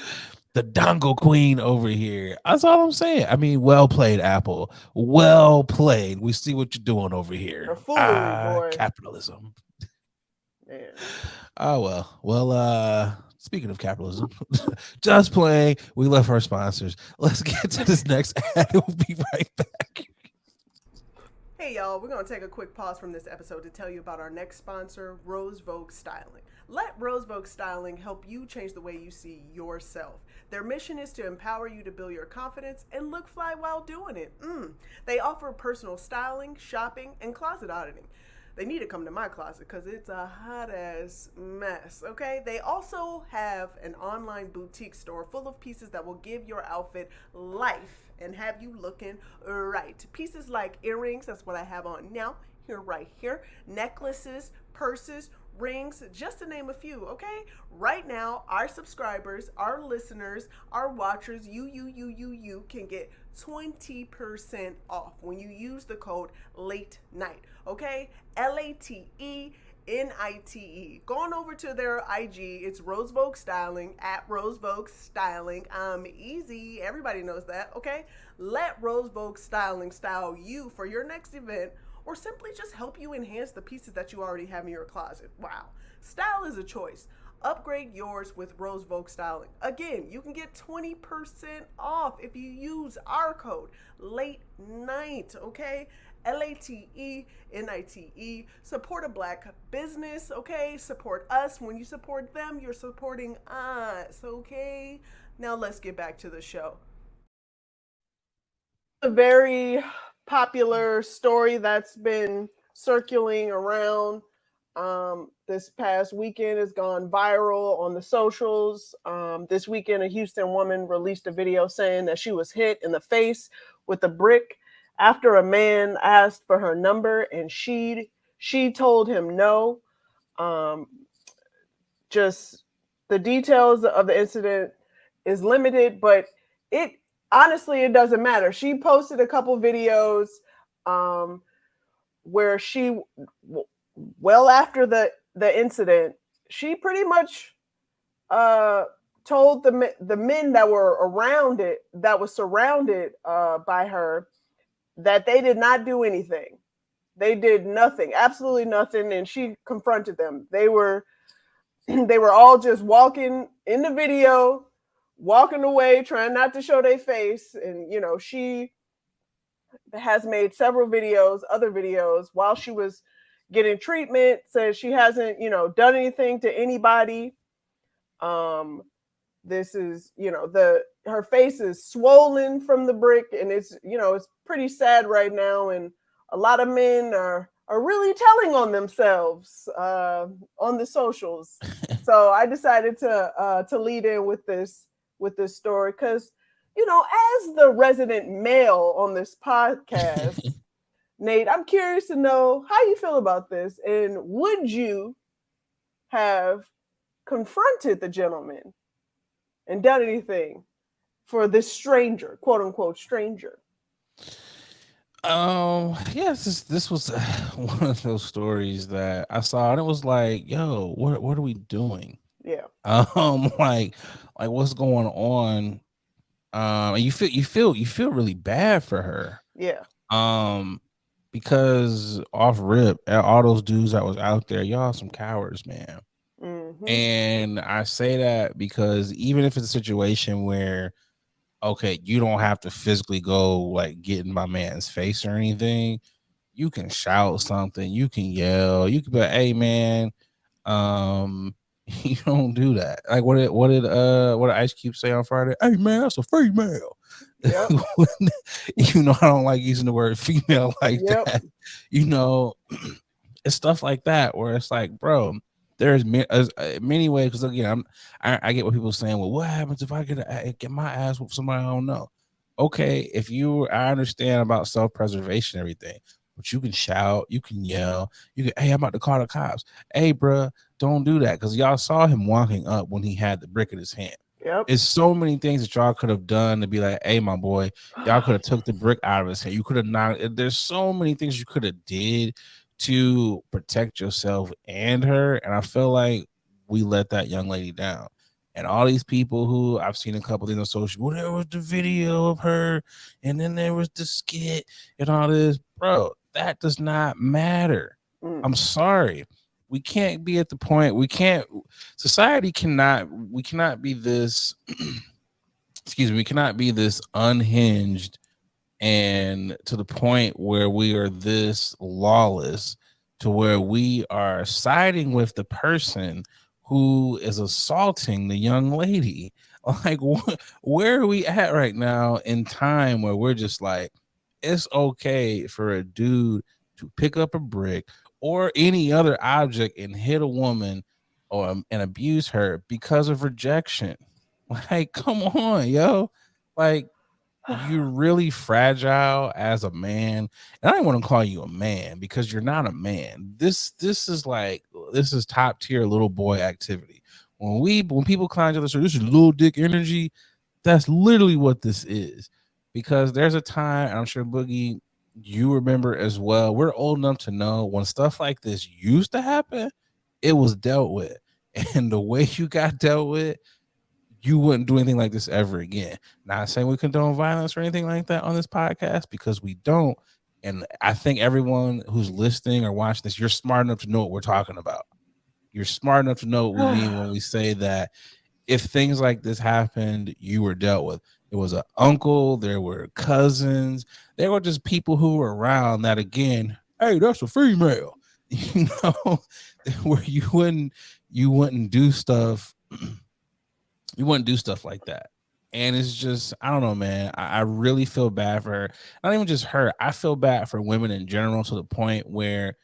The dongle queen over here. That's all I'm saying. I mean, well played, Apple. Well played. We see what you're doing over here. Boy. Capitalism. Man. Oh, well, speaking of capitalism, just playing. We love our sponsors. Let's get to this next ad. We'll be right back. Hey, y'all. We're going to take a quick pause from this episode to tell you about our next sponsor, Rose Vogue Styling. Let Rose Vogue Styling help you change the way you see yourself. Their mission is to empower you to build your confidence and look fly while doing it. They offer personal styling, shopping, and closet auditing. they need to come to my closet because it's a hot ass mess. Okay. They also have an online boutique store full of pieces that will give your outfit life and have you looking right. Pieces like earrings, that's what I have on now, here, right here, necklaces, purses, rings, just to name a few, okay? Right now, our subscribers, our listeners, our watchers, you can get 20% off when you use the code late night, okay? LATENITE. Go on over to their IG. It's Rose Vogue Styling, at Rose Vogue Styling. Easy. Everybody knows that, okay? Let Rose Vogue Styling style you for your next event, or simply just help you enhance the pieces that you already have in your closet. Wow. Style is a choice. Upgrade yours with Rose Vogue Styling. Again, you can get 20% off if you use our code late night, okay? LATENITE. Support a black business, okay? Support us. When you support them, you're supporting us, okay? Now let's get back to the show. A very popular story that's been circulating around this past weekend has gone viral on the socials. This weekend, a Houston woman released a video saying that she was hit in the face with a brick after a man asked for her number and she told him no. Just the details of the incident is limited, but honestly, it doesn't matter. She posted a couple videos where she, well after the incident, she pretty much told the men that were around it, that was surrounded by her, that they did not do anything. They did nothing, absolutely nothing, and she confronted them. They were all just walking in the video, walking away, trying not to show their face. And, she has made several videos, other videos, while she was getting treatment, says she hasn't, done anything to anybody. This is, her face is swollen from the brick, and it's pretty sad right now. And a lot of men are really telling on themselves on the socials. So I decided to lead in with this story because, as the resident male on this podcast, Nate, I'm curious to know how you feel about this, and would you have confronted the gentleman and done anything for this stranger, quote unquote stranger? Yes, this was one of those stories that I saw, and it was like, yo, what are we doing? Yeah. Like what's going on? And you feel really bad for her. Yeah. Because off rip, all those dudes that was out there, y'all some cowards, man. Mm-hmm. And I say that because even if it's a situation where, okay, you don't have to physically go like get in my man's face or anything, you can shout something, you can yell, you can be like, hey man, you don't do that. Like what did Ice Cube say on Friday? Hey man, that's a female. Yep. I don't like using the word female like that. It's stuff like that where it's like, bro, there's many ways. Because again, I get what people are saying. Well, what happens if I get my ass with somebody I don't know? Okay, I understand about self-preservation and everything, but you can shout, you can yell, hey, I'm about to call the cops. Hey, bro, don't do that, because y'all saw him walking up when he had the brick in his hand. Yep. It's so many things that y'all could have done to be like, hey, my boy, y'all could have took the brick out of his hand. You could have not. There's so many things you could have did to protect yourself and her. And I feel like we let that young lady down. And all these people who I've seen a couple things on social, well, there was the video of her, and then there was the skit and all this. Bro, that does not matter. I'm sorry. We can't be at the point, we cannot be this, we cannot be this unhinged and to the point where we are this lawless to where we are siding with the person who is assaulting the young lady. Like, where are we at right now in time where we're just like, it's okay for a dude to pick up a brick or any other object and hit a woman or and abuse her because of rejection. Like, come on, yo. Like, you're really fragile as a man. And I don't want to call you a man because you're not a man. This is top tier little boy activity. When people climb to the show, this is little dick energy. That's literally what this is. Because there's a time, I'm sure Boogie, you remember as well. We're old enough to know when stuff like this used to happen, it was dealt with. And the way you got dealt with, you wouldn't do anything like this ever again. Not saying we condone violence or anything like that on this podcast, because we don't. And I think everyone who's listening or watching this, you're smart enough to know what we're talking about. You're smart enough to know what we mean when we say that if things like this happened, you were dealt with. It was an uncle, there were cousins, there were just people who were around that, again, hey, that's a female, you know, where you wouldn't do stuff. You wouldn't do stuff like that. And it's just, I don't know, man. I really feel bad for her. Not even just her. I feel bad for women in general, to the point where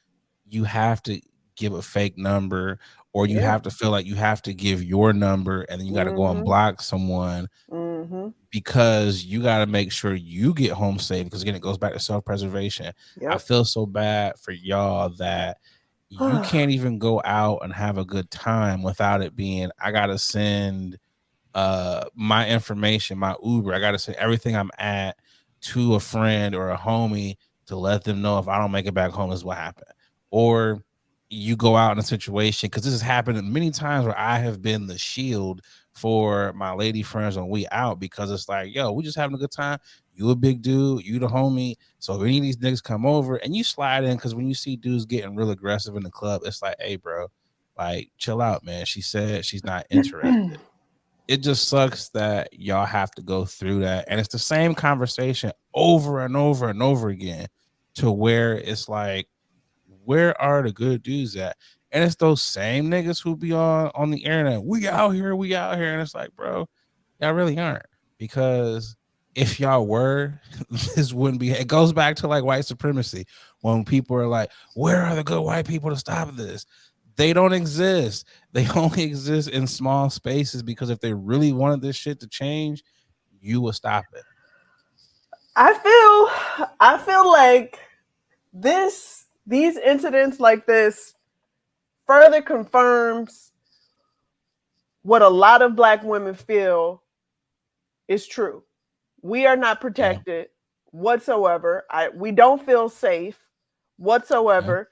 you have to give a fake number, or you have to feel like you have to give your number, and then you got to go and block someone because you got to make sure you get home safe. Because again, it goes back to self-preservation. I feel so bad for y'all that you can't even go out and have a good time without it being, I got to send my information, my Uber, I gotta say everything I'm at to a friend or a homie to let them know if I don't make it back home, this is what happened. Or you go out in a situation, because this has happened many times where I have been the shield for my lady friends when we out, because it's like, yo, we just having a good time. You a big dude, you the homie. So if any of these niggas come over and you slide in, because when you see dudes getting real aggressive in the club, it's like, hey, bro, like, chill out, man. She said she's not interested. It just sucks that y'all have to go through that. And it's the same conversation over and over and over again, to where it's like, where are the good dudes at? And it's those same niggas who be on the internet. We out here. And it's like, bro, y'all really aren't. Because if y'all were, this wouldn't be. It goes back to like white supremacy, when people are like, where are the good white people to stop this? They don't exist. They only exist in small spaces, because if they really wanted this shit to change, you will stop it. I feel like these incidents like this further confirms what a lot of Black women feel is true. We are not protected whatsoever. We don't feel safe whatsoever.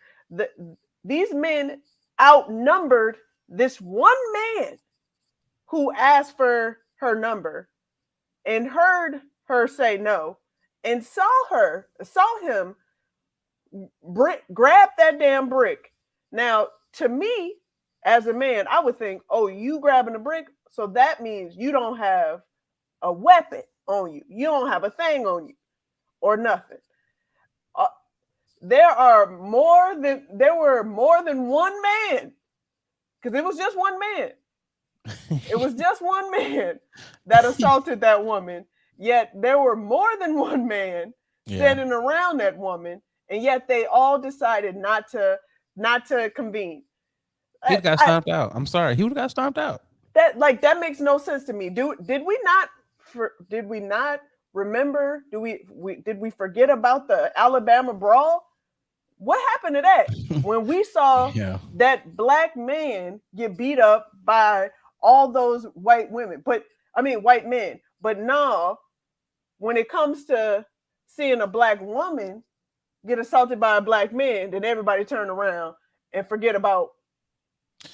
These men outnumbered this one man who asked for her number and heard her say no, and saw him grab that damn brick. Now, to me, as a man, I would think, oh, you grabbing a brick, so that means you don't have a weapon on you. You don't have a thing on you or nothing. There were more than one man, because it was just one man. It was just one man that assaulted that woman. Yet there were more than one man standing around that woman, and yet they all decided not to convene. He got stomped out. I'm sorry, he would have got stomped out. That makes no sense to me. Did we not remember? Did we forget about the Alabama brawl? What happened to that? When we saw that Black man get beat up by all those white men. But no, when it comes to seeing a Black woman get assaulted by a Black man, then everybody turn around and forget about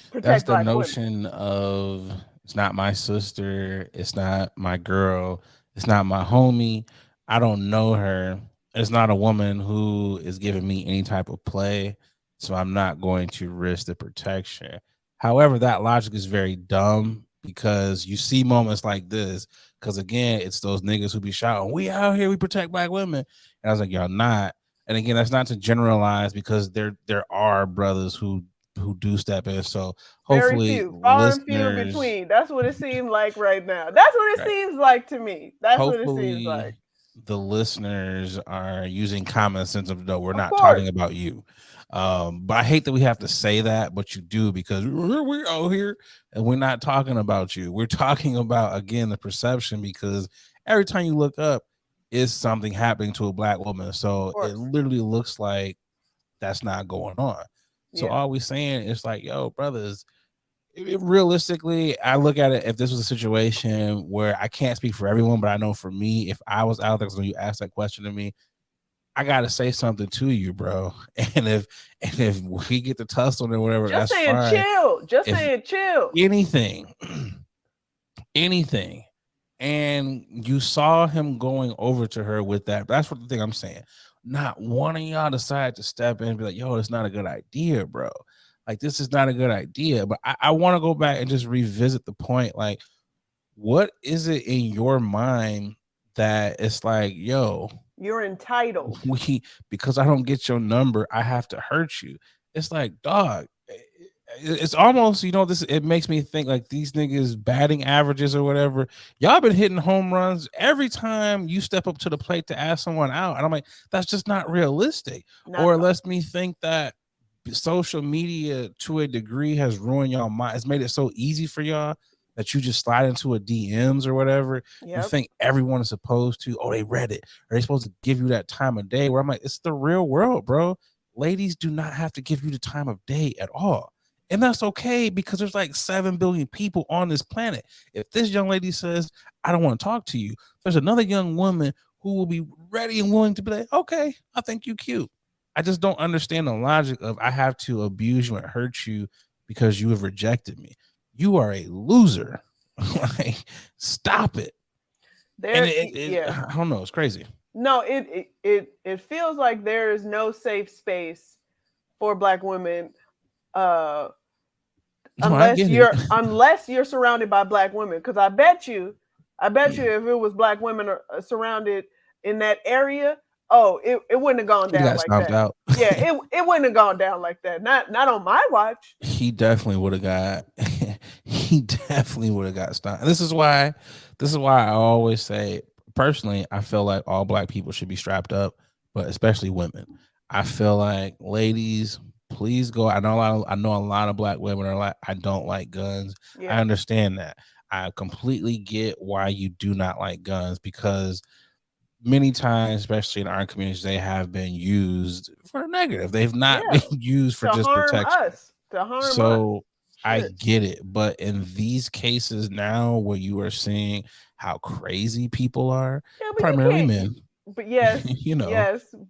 protect That's the Black notion women. of, it's not my sister, it's not my girl, it's not my homie, I don't know her. It's not a woman who is giving me any type of play, so I'm not going to risk the protection. However, that logic is very dumb, because you see moments like this, because again, it's those niggas who be shouting, we out here, we protect Black women. And I was like, y'all not. And again, that's not to generalize, because there are brothers who do step in. So hopefully, far and few in between. That's what it seems like right now. That's what it seems like to me. That's what it seems like. The listeners are using common sense of, no, we're not talking about you. But I hate that we have to say that, but you do, because we're out here and we're not talking about you. We're talking about, again, the perception, because every time you look up, is something happening to a black woman. So it literally looks like that's not going on. So all we saying is like, yo, brothers, realistically, I look at it, if this was a situation where, I can't speak for everyone, but I know for me, if I was out there, because when you asked that question to me, I gotta say something to you, bro. And if we get to tussle or whatever, just that's saying fine. chill. Just saying chill. Anything. And you saw him going over to her with that. That's what the thing I'm saying. Not one of y'all decide to step in and be like, yo, it's not a good idea, bro. Like, this is not a good idea. But I want to go back and just revisit the point. Like, what is it in your mind that it's like, yo, you're entitled. Because I don't get your number, I have to hurt you. It's like, dog, it's almost, it makes me think like these niggas batting averages or whatever. Y'all been hitting home runs every time you step up to the plate to ask someone out. And I'm like, that's just not realistic. Or it lets me think that social media to a degree has ruined y'all mind. It's made it so easy for y'all that you just slide into a DMs or whatever. You think everyone is supposed to, they read it, or they supposed to give you that time of day, where I'm like, it's the real world, bro. Ladies do not have to give you the time of day at all. And that's okay, because there's like 7 billion people on this planet. If this young lady says, I don't want to talk to you, there's another young woman who will be ready and willing to be like, okay, I think you cute. I just don't understand the logic of, I have to abuse you and hurt you because you have rejected me. You are a loser. Like, stop it. I don't know. It's crazy. No, it feels like there is no safe space for Black women, unless you're surrounded by Black women. Because I bet you, if it was Black women surrounded in that area, it wouldn't have gone down like that. Out. Yeah, it wouldn't have gone down like that. Not on my watch. He definitely would have got. He definitely would have got stopped. This is why I always say, personally, I feel like all Black people should be strapped up, but especially women. I feel like, ladies, please go. I know a lot of Black women are like, I don't like guns. Yeah. I understand that. I completely get why you do not like guns, because many times, especially in our communities, they have been used for negative. They've not been used for just protection. To harm us. So I get it. But in these cases now, where you are seeing how crazy people are, primarily men. But yes,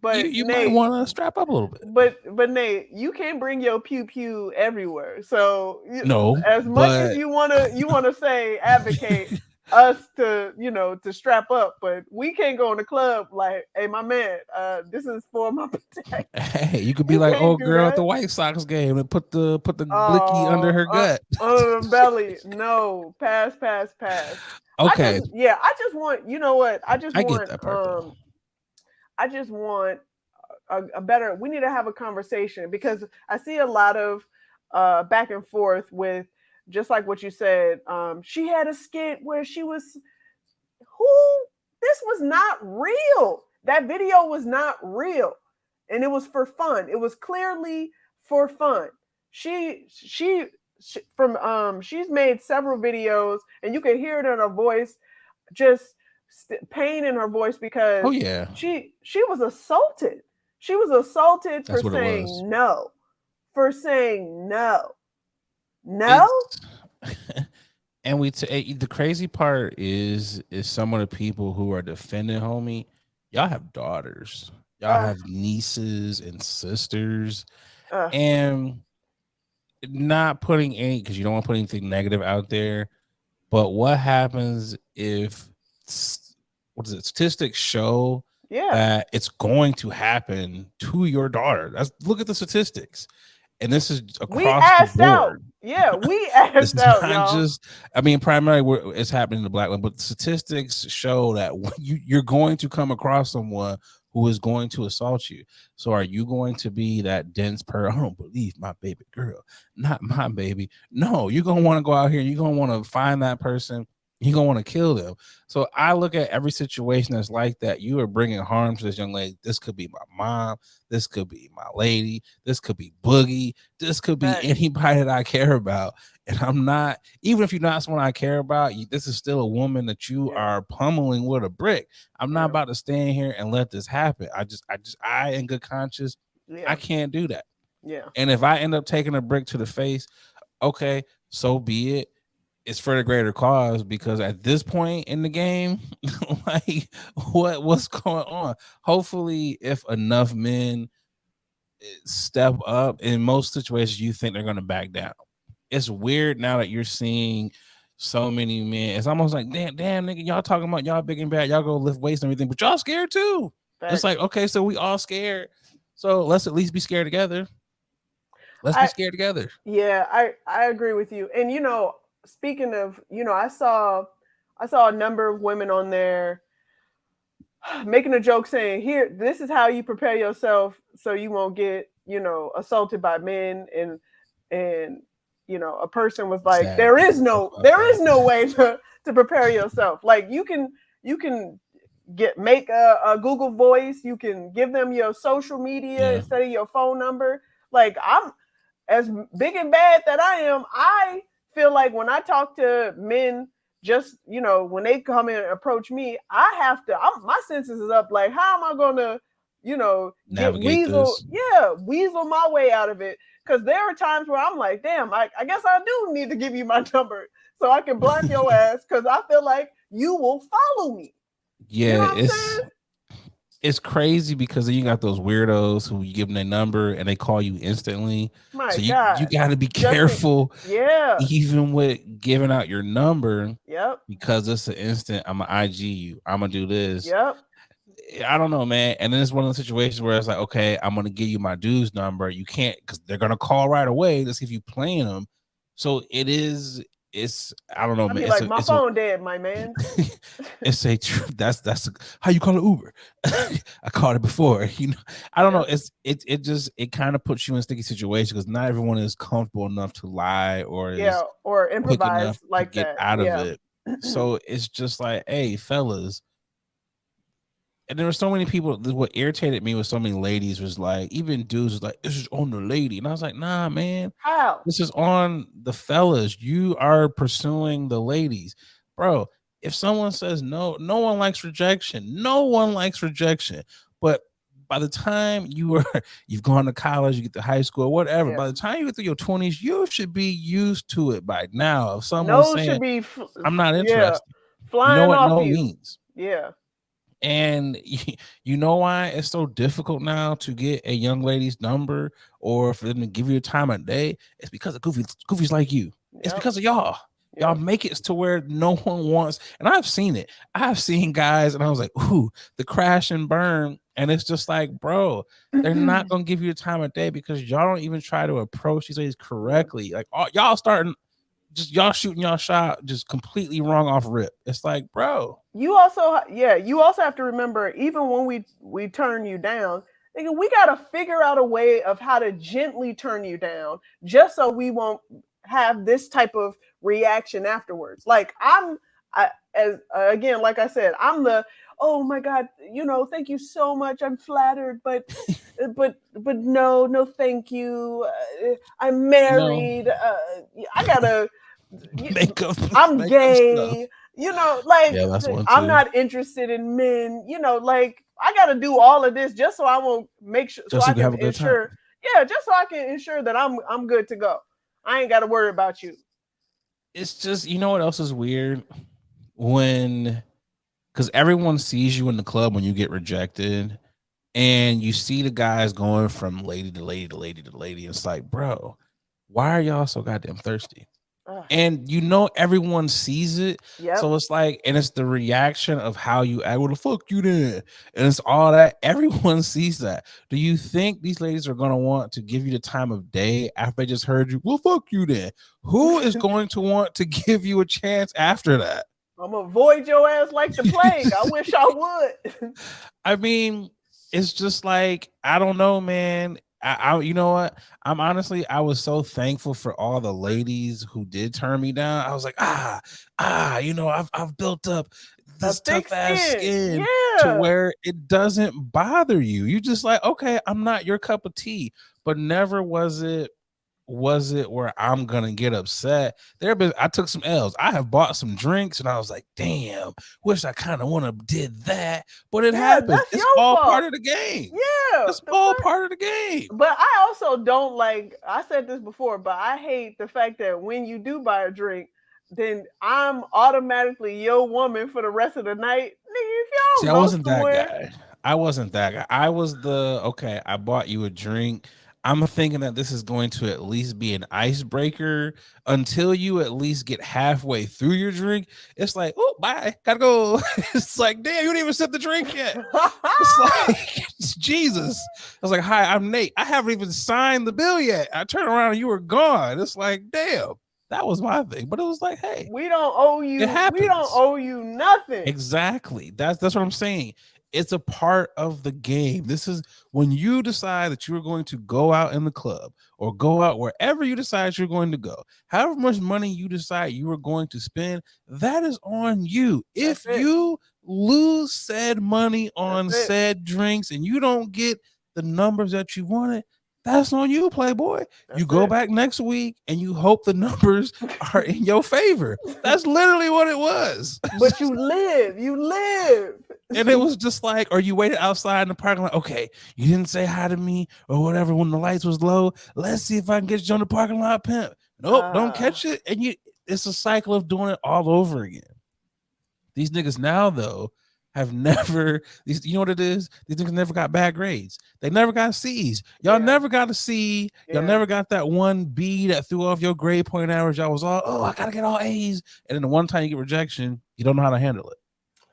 but you might want to strap up a little bit. But Nate, you can't bring your pew pew everywhere. So as much as you wanna say advocate us to to strap up, but we can't go in the club like, hey, my man, this is for my protection. Hey, you could be like old girl at the White Sox game and put the blicky under her gut, under the belly. No, pass. Okay. I just want, I just want a better. We need to have a conversation, because I see a lot of back and forth with, just like what you said. She had a skit where she was, this was not real. That video was not real, and it was for fun. It was clearly for fun. She's made several videos, and you can hear it in her voice, just pain in her voice, because she was assaulted. She was assaulted for saying no. And the crazy part is some of the people who are defending homie, y'all have daughters, y'all have nieces and sisters, and not putting any, because you don't want to put anything negative out there, but what happens if statistics show that it's going to happen to your daughter? Look at the statistics. And this is across the board. We asked out, y'all. Primarily it's happening to Black women, but the statistics show that you're going to come across someone who is going to assault you. So are you going to be that dense I don't believe my baby girl, not my baby. No, you're going to want to go out here and you're going to want to find that person You're gonna want to kill them. So I look at every situation that's like that. You are bringing harm to this young lady. This could be my mom. This could be my lady. This could be Boogie. This could be Right. anybody that I care about. And I'm not, even if you're not someone I care about, this is still a woman that you are pummeling with a brick. I'm not about to stand here and let this happen. I in good conscience, I can't do that. Yeah. And if I end up taking a brick to the face, okay, so be it. It's for the greater cause, because at this point in the game, like what's going on? Hopefully, if enough men step up, in most situations, you think they're going to back down. It's weird now that you're seeing so many men. It's almost like, damn, nigga, y'all talking about y'all big and bad, y'all go lift weights and everything, but y'all scared too. It's like, okay, so we all scared. So let's at least be scared together. Let's be scared together. Yeah, I agree with you. And speaking of, I saw a number of women on there making a joke saying, here, this is how you prepare yourself so you won't get, assaulted by men. And a person was like, there is no way to prepare yourself. Like you can make a Google Voice, you can give them your social media instead of your phone number. Like, I'm as big and bad that I am, I feel like when I talk to men, just, when they come in and approach me, I have to, my senses is up. Like, how am I going to, weasel my way out of it? Because there are times where I'm like, damn, I guess I do need to give you my number so I can block your ass, because I feel like you will follow me. Yeah, it's crazy, because then you got those weirdos who you give them their number and they call you instantly. So you got to be careful. Even with giving out your number. Because it's an instant. I'm gonna IG you. I'm gonna do this. I don't know, man. And then it's one of the situations where it's like, okay, I'm gonna give you my dude's number. You can't, because they're gonna call right away to see if you playing them. So it's I don't know, man. Like, my phone dead, my man. It's that's how you call it Uber. I called it before. I don't know. It kind of puts you in sticky situations, because not everyone is comfortable enough to lie or improvise like to get out of it. So it's just like, hey, fellas. And there were so many people. What irritated me with so many ladies was like, even dudes was like, this is on the lady. And I was like, nah, man. How? This is on the fellas. You are pursuing the ladies. Bro, if someone says no, no one likes rejection. No one likes rejection. But by the time you've gone to college, you get to high school, whatever, by the time you get to your 20s, you should be used to it by now. If someone's saying, I'm not interested, flying, you know what off no you. means. Yeah. And you know why it's so difficult now to get a young lady's number or for them to give you a time of day? It's because of goofies like you. It's because of y'all. Y'all make it to where no one wants. And I've seen it. I've seen guys, and I was like, ooh, the crash and burn. And it's just like, bro, they're not gonna give you a time of day because y'all don't even try to approach these ladies correctly. Like, y'all starting. Just y'all shooting y'all shot just completely wrong off rip. It's like, bro. You also have to remember, even when we turn you down, we got to figure out a way of how to gently turn you down, just so we won't have this type of reaction afterwards. Like, again, like I said, I'm the, oh my God, thank you so much, I'm flattered, but no, thank you. I'm married. I gotta. I'm gay. I'm not interested in men. I got to do all of this just so I won't make sure, so I can ensure. Yeah, just so I can ensure that I'm good to go. I ain't got to worry about you. It's just, what else is weird? Because everyone sees you in the club when you get rejected, and you see the guys going from lady to lady to lady to lady. It's like, bro, why are y'all so goddamn thirsty? And everyone sees it. So it's like, and it's the reaction of how you act. What the fuck you did? And it's all that. Everyone sees that. Do you think these ladies are going to want to give you the time of day after they just heard you? Well, fuck you then. Who is going to want to give you a chance after that? I'm gonna avoid your ass like the plague. I wish I would. I mean, it's just like, I don't know, man. You know what? I was so thankful for all the ladies who did turn me down. I was like, I've built up this tough ass skin to where it doesn't bother you. You just like, okay, I'm not your cup of tea, but never was it where I'm gonna get upset. I took some L's. I have bought some drinks and I was like, damn, wish I kind of want to did that, but it happens. It's all part of the game. Yeah, it's all part of the game. But I also don't like, I said this before, but I hate the fact that when you do buy a drink, then I'm automatically your woman for the rest of the night. Nigga, if y'all See, I wasn't that guy. I wasn't that guy. I was okay, I bought you a drink. I'm thinking that this is going to at least be an icebreaker until you at least get halfway through your drink. It's like, oh, bye, gotta go. It's like, damn, you didn't even sip the drink yet. It's like, Jesus. I was like, hi, I'm Nate. I haven't even signed the bill yet. I turned around and you were gone. It's like, damn, that was my thing. But it was like, hey, we don't owe you. We don't owe you nothing. Exactly. That's what I'm saying. It's a part of the game. This is when you decide that you're going to go out in the club or go out wherever you decide you're going to go. However much money you decide you are going to spend, that is on you. If you lose said money on said drinks and you don't get the numbers that you wanted, that's on you, Playboy. You go back next week and you hope the numbers are in your favor. That's literally what it was. But you live. And it was just like, or you waited outside in the parking lot. Okay, you didn't say hi to me or whatever when the lights was low. Let's see if I can get you on the parking lot, pimp. Nope, don't catch it. And it's a cycle of doing it all over again. These niggas now, though, have never, you know what it is? These niggas never got bad grades. They never got C's. Y'all never got a C. Y'all never got that one B that threw off your grade point average. Y'all was all, oh, I gotta get all A's. And then the one time you get rejection, you don't know how to handle it.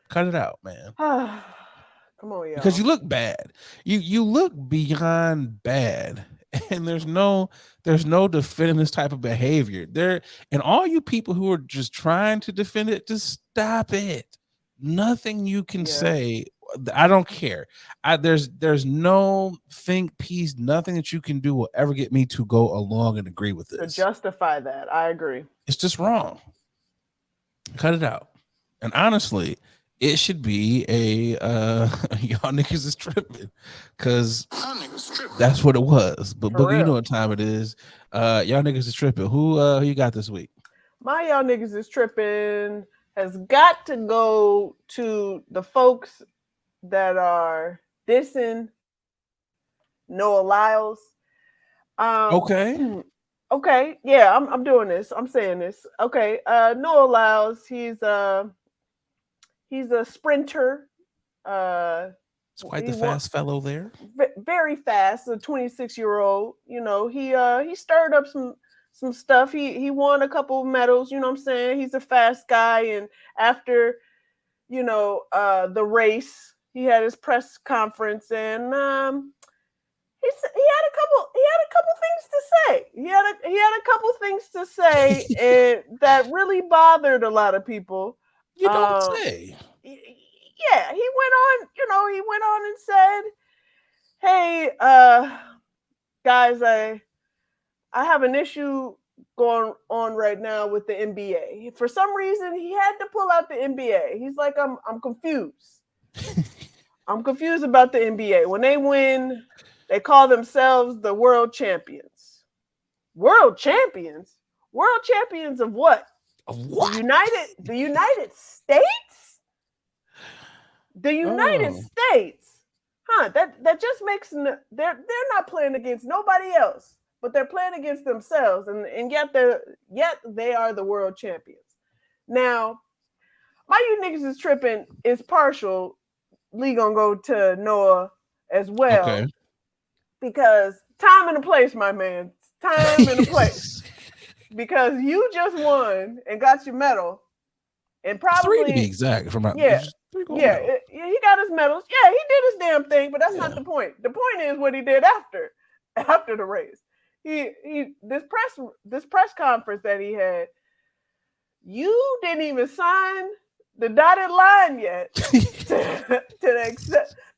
Cut it out, man. Come on, y'all. Because you look bad. You look beyond bad. And there's no defending this type of behavior. And all you people who are just trying to defend it, just stop it. Nothing you can say. I don't care. There's no think piece, nothing that you can do will ever get me to go along and agree with this. To justify that, I agree. It's just wrong. Cut it out. And honestly, it should be a y'all niggas is tripping, because that's what it was. But Boogie, you know what time it is. Y'all niggas is tripping. Who you got this week? My y'all niggas is tripping has got to go to the folks that are dissing Noah Lyles. Okay. Okay. Yeah, I'm doing this. I'm saying this. Okay. Noah Lyles, he's a sprinter. It's quite the fast fellow there. Very fast, a 26-year-old. You know, he stirred up some stuff. He won a couple of medals, you know what I'm saying? He's a fast guy. And after, you know, the race, he had his press conference and he had a couple things to say. He had a couple things to say and that really bothered a lot of people. You don't say. Yeah, he went on and said, "Hey, guys, I have an issue going on right now with the NBA." For some reason, he had to pull out the NBA. He's like, I'm confused. I'm confused about the NBA. When they win, they call themselves the world champions. World champions? World champions of what? What? The United States? The United States. Huh, that just makes they're not playing against nobody else. But they're playing against themselves, and yet they are the world champions. Now, my you niggas is tripping is partially gonna go to Noah as well, because time and a place, my man, time and a place. Because you just won and got your medal, and probably 3 to be exact. He got his medals. Yeah, he did his damn thing, but that's not the point. The point is what he did after the race. This press conference that he had, you didn't even sign the dotted line yet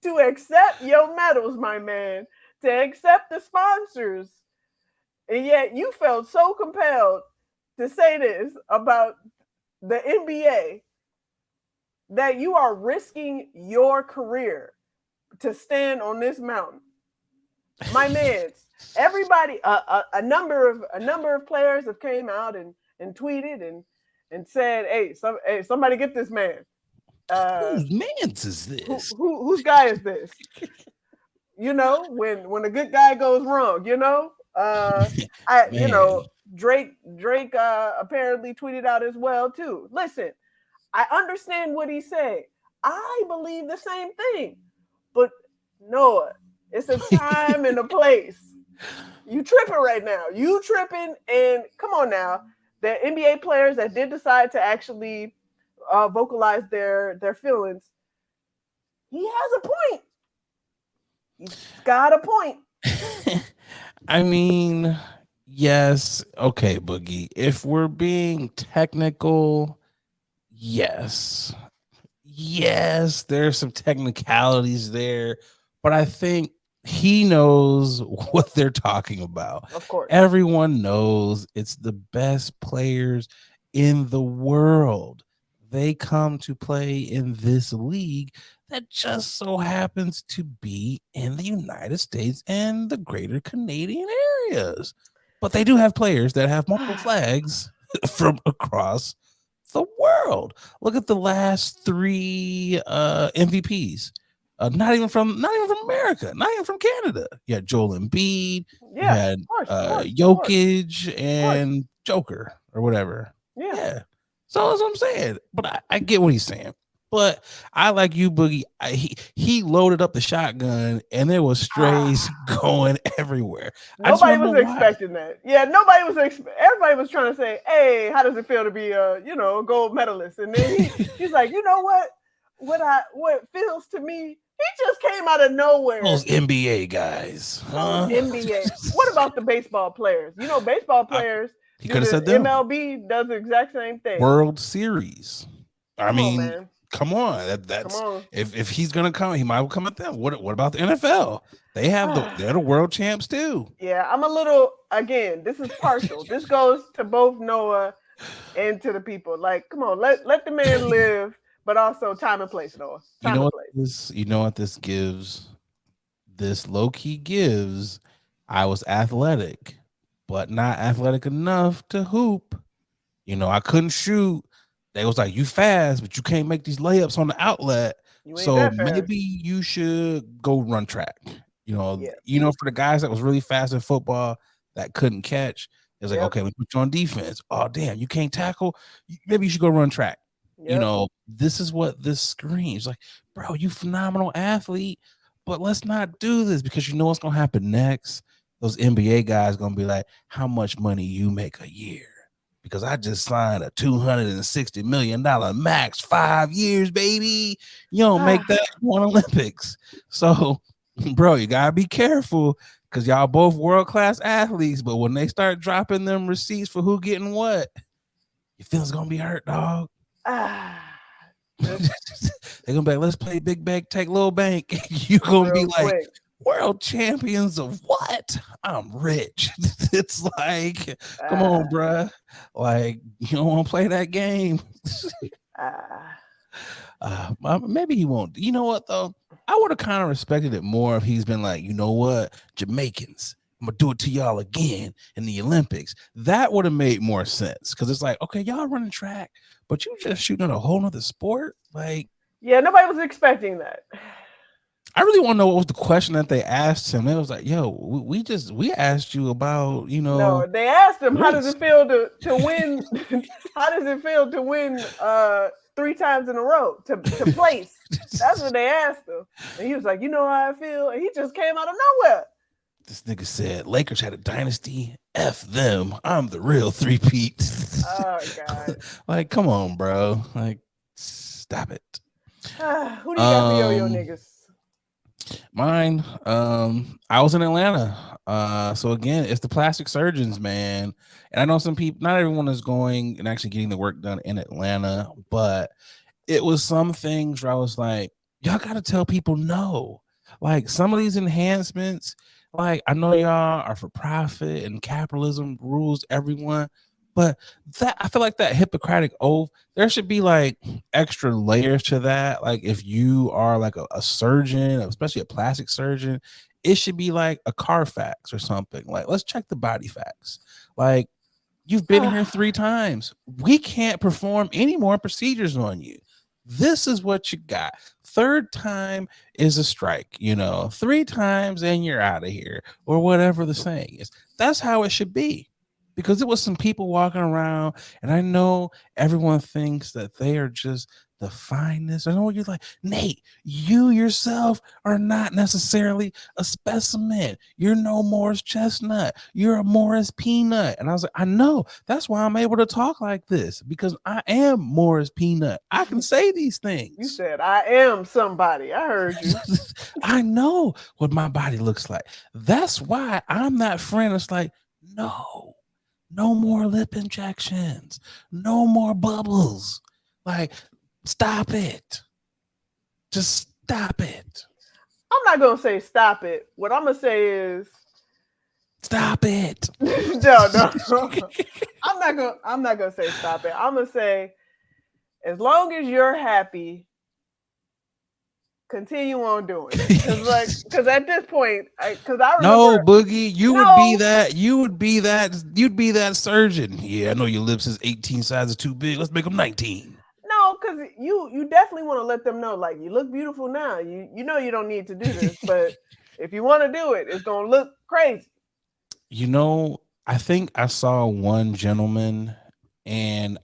to accept your medals, my man. to accept the sponsors. And yet you felt so compelled to say this about the NBA that you are risking your career to stand on this mountain. My man, everybody, a number of players have came out and tweeted and said, "Hey, somebody get this man. Whose man's is this? Whose guy is this?" You know, when a good guy goes wrong, you know, Drake apparently tweeted out as well too. Listen, I understand what he said. I believe the same thing, but Noah, it's a time and a place. You tripping right now. You tripping, and come on now. The NBA players that did decide to actually vocalize their feelings, he has a point. He's got a point. I mean, yes. Okay, Boogie. If we're being technical, yes. Yes, there's some technicalities there, but I think he knows what they're talking about. Of course. Everyone knows it's the best players in the world. They come to play in this league that just so happens to be in the United States and the greater Canadian areas. But they do have players that have multiple flags from across the world. Look at the last 3 MVPs. Not even from America, not even from Canada. You had Joel Embiid, you had Jokic and Joker or whatever. Yeah. So that's what I'm saying. But I get what he's saying. But I like you, Boogie. He loaded up the shotgun and there was strays going everywhere. Nobody was expecting that. Yeah, nobody was. Everybody was trying to say, "Hey, how does it feel to be a gold medalist?" And then he's like, "You know what? What feels to me." He just came out of nowhere. Those NBA guys. Huh? NBA. What about the baseball players? You know, baseball players. He could have said that. MLB does the exact same thing. World Series. Come on. Come on. If he's gonna come, he might come at them. What about the NFL? They have they're the world champs too. Yeah, I'm a little this is partial. This goes to both Noah and to the people. Like, come on, let the man live, but also time and place, Noah. You know what this gives? This low-key gives. I was athletic, but not athletic enough to hoop. I couldn't shoot. They was like, you fast, but you can't make these layups on the outlet. So maybe you should go run track. For the guys that was really fast in football that couldn't catch, it's like, okay, we put you on defense. Oh, damn, you can't tackle. Maybe you should go run track. Yep. This is what this screams. Like, bro, you phenomenal athlete, but let's not do this because you know what's going to happen next. Those NBA guys going to be like, how much money you make a year? Because I just signed a $260 million max, 5 years, baby. You don't make that one Olympics. So, bro, you got to be careful because y'all both world-class athletes. But when they start dropping them receipts for who getting what, your feelings going to be hurt, dog. They're going to be like, let's play big bank, take little bank. You're going to be like, world champions of what? I'm rich. It's like, come on, bruh. Like, you don't want to play that game. Maybe he won't. You know what, though? I would have kind of respected it more if he's been like, you know what? Jamaicans, I'm going to do it to y'all again in the Olympics. That would have made more sense because it's like, okay, y'all running track, but you just shooting at a whole nother sport? Like, yeah, nobody was expecting that. I really want to know what was the question that they asked him. It was like, yo, we asked you about, No, they asked him, how does it feel to win? How does it feel to win 3 times in a row, to place? That's what they asked him. And he was like, you know how I feel? And he just came out of nowhere. This nigga said, Lakers had a dynasty. F them. I'm the real three-peat. Oh, God. Like, come on, bro. Like, stop it. Who do you got for yo niggas? Mine, I was in Atlanta. So again, it's the plastic surgeons, man. And I know some people, not everyone is going and actually getting the work done in Atlanta, but it was some things where I was like, y'all got to tell people no. Like some of these enhancements, Like, I know y'all are for profit and capitalism rules everyone, but that I feel like that Hippocratic oath, there should be like extra layers to that. Like, if you are like a surgeon, especially a plastic surgeon, it should be like a Carfax or something. Like, let's check the body facts. Like, you've been here 3 times. We can't perform any more procedures on you. This is what you got. 3rd time is a strike, 3 times and you're out of here, or whatever the saying is. That's how it should be. Because it was some people walking around, and I know everyone thinks that they are just the finest. I know you're like, Nate, you yourself are not necessarily a specimen. You're no Morris Chestnut. You're a Morris Peanut. And I was like, I know. That's why I'm able to talk like this, because I am Morris Peanut. I can say these things. You said, I am somebody. I heard you. I know what my body looks like. That's why I'm that friend that's like, no more lip injections. No more bubbles. Like, stop it. Just stop it. I'm not going to say stop it. What I'm going to say is stop it. No. I'm not going to say stop it. I'm going to say, as long as you're happy, continue on doing it. Because at this point, I remember. No, Boogie, you'd be that surgeon. Yeah, I know your lips is 18 sizes too big. Let's make them 19. No, because you definitely want to let them know, like, you look beautiful now. You know you don't need to do this, but if you want to do it, it's gonna look crazy. I think I saw one gentleman, and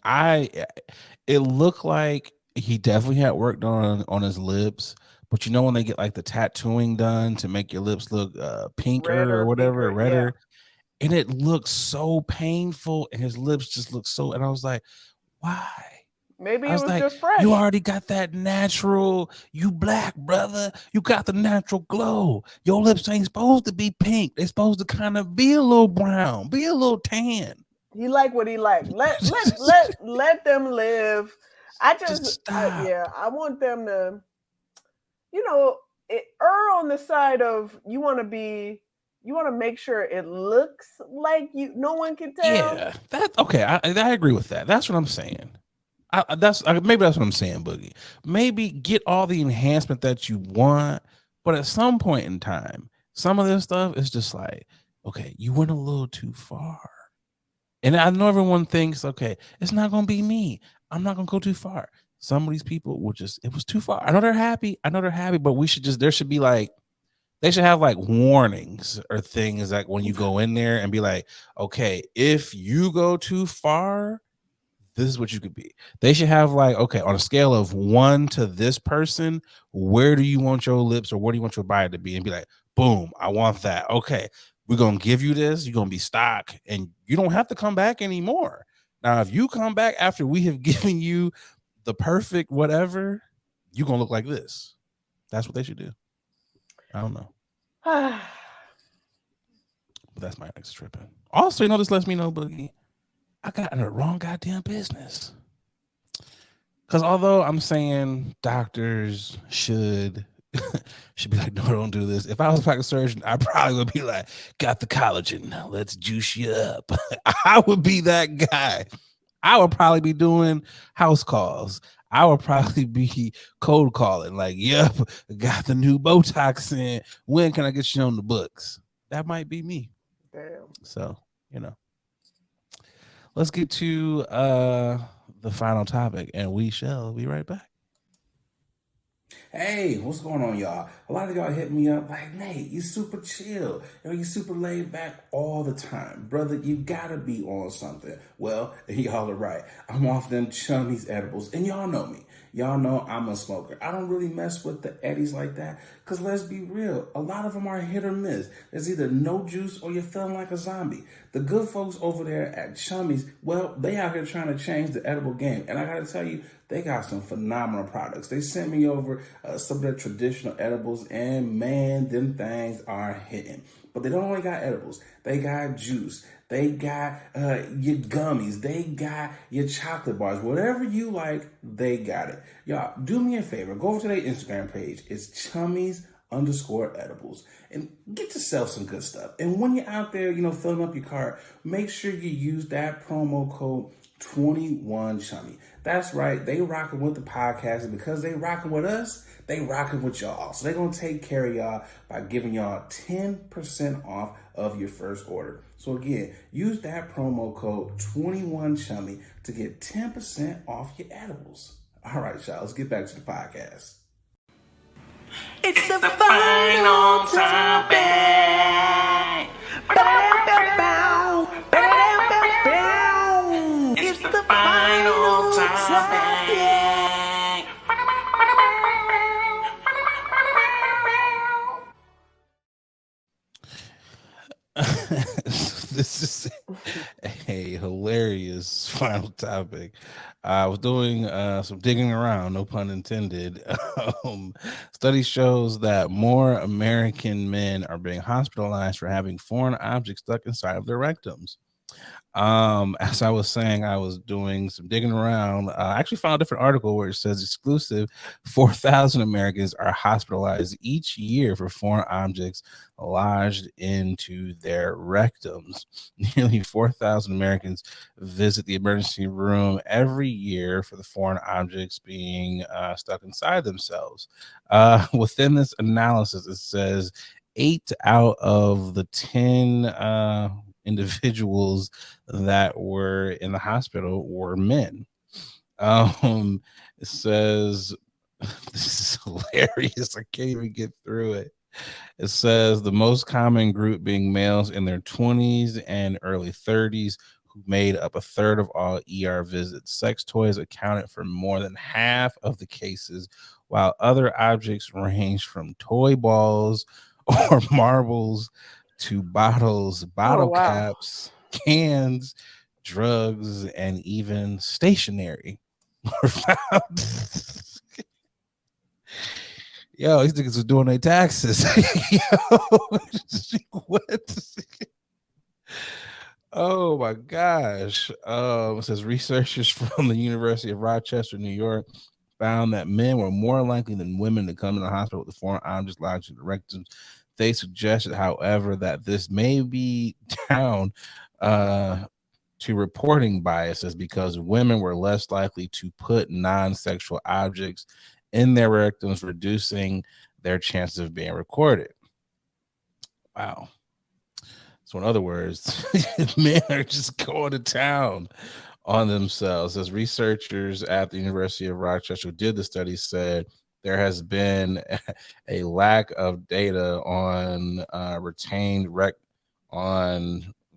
it looked like he definitely had worked on his lips. But when they get like the tattooing done to make your lips look pinker or whatever, redder, yeah. And it looks so painful, and his lips just look so. And I was like, why? Maybe it was like, just fresh. You already got that natural. You black, brother. You got the natural glow. Your lips ain't supposed to be pink. They're supposed to kind of be a little brown, be a little tan. He like what he like. Let them live. I want them to. Err on the side of you want to make sure it looks like no one can tell. Yeah, that's okay. I agree with that. That's what I'm saying. Maybe that's what I'm saying, Boogie. Maybe get all the enhancement that you want, but at some point in time, some of this stuff is just like, okay, you went a little too far. And I know everyone thinks, okay, it's not going to be me. I'm not going to go too far. Some of these people it was too far. I know they're happy, but there should be like, they should have like warnings or things like when you go in there and be like, okay, if you go too far, this is what you could be. They should have like, okay, on a scale of 1 to this person, where do you want your lips or where do you want your body to be? And be like, boom, I want that. Okay, we're going to give you this. You're going to be stock and you don't have to come back anymore. Now, if you come back after we have given you the perfect whatever, you're going to look like this. That's what they should do. I don't know. But that's my next tripping. Also, this lets me know, Boogie, I got in the wrong goddamn business. Because although I'm saying doctors should be like, no, don't do this. If I was a plastic surgeon, I probably would be like, got the collagen, let's juice you up. I would be that guy. I would probably be doing house calls. I would probably be cold calling, like, yep, got the new Botox in. When can I get you on the books? That might be me. Damn. So, let's get to the final topic, and we shall be right back. Hey, what's going on, y'all? A lot of y'all hit me up like, Nate, you super chill. You super laid back all the time. Brother, you gotta be on something. Well, y'all are right. I'm off them Chummies edibles, and y'all know me. Y'all know I'm a smoker. I don't really mess with the eddies like that, because let's be real, a lot of them are hit or miss. There's either no juice or you're feeling like a zombie. The good folks over there at Chummies, well, they out here trying to change the edible game. And I gotta tell you, they got some phenomenal products. They sent me over some of their traditional edibles, and man, them things are hitting. But they don't only got edibles. They got juice. They got your gummies. They got your chocolate bars. Whatever you like, they got it. Y'all, do me a favor. Go over to their Instagram page. It's Chummies _edibles and get yourself some good stuff. And when you're out there, filling up your cart, make sure you use that promo code 21Chummy. That's right. They rocking with the podcast, and because they rocking with us, they rocking with y'all. So they're going to take care of y'all by giving y'all 10% off of your first order. So again, use that promo code 21Chummy to get 10% off your edibles. All right, y'all, let's get back to the podcast. It's the final topic. It's the final topic. This is a hilarious final topic. I was doing some digging around, no pun intended. Study shows that more American men are being hospitalized for having foreign objects stuck inside of their rectums. As I was saying, I was doing some digging around. I actually found a different article where it says exclusive 4,000 Americans are hospitalized each year for foreign objects lodged into their rectums. Nearly 4,000 Americans visit the emergency room every year for the foreign objects being stuck inside themselves. Within this analysis, it says 8 out of the 10 individuals that were in the hospital were men. It says, this is hilarious. I can't even get through it. It says the most common group being males in their 20s and early 30s, who made up a third of all ER visits. Sex toys accounted for more than half of the cases, while other objects range from toy balls or marbles to bottles, bottle caps, cans, drugs, and even stationery were found. Yo, these niggas are doing their taxes. Yo, what? Oh my gosh. It says researchers from the University of Rochester, New York, found that men were more likely than women to come to the hospital with foreign objects lodged in the rectums. They suggested, however, that this may be down to reporting biases because women were less likely to put non-sexual objects in their rectums, reducing their chances of being recorded. Wow. So in other words, men are just going to town on themselves. As researchers at the University of Rochester who did the study said, there has been a lack of data on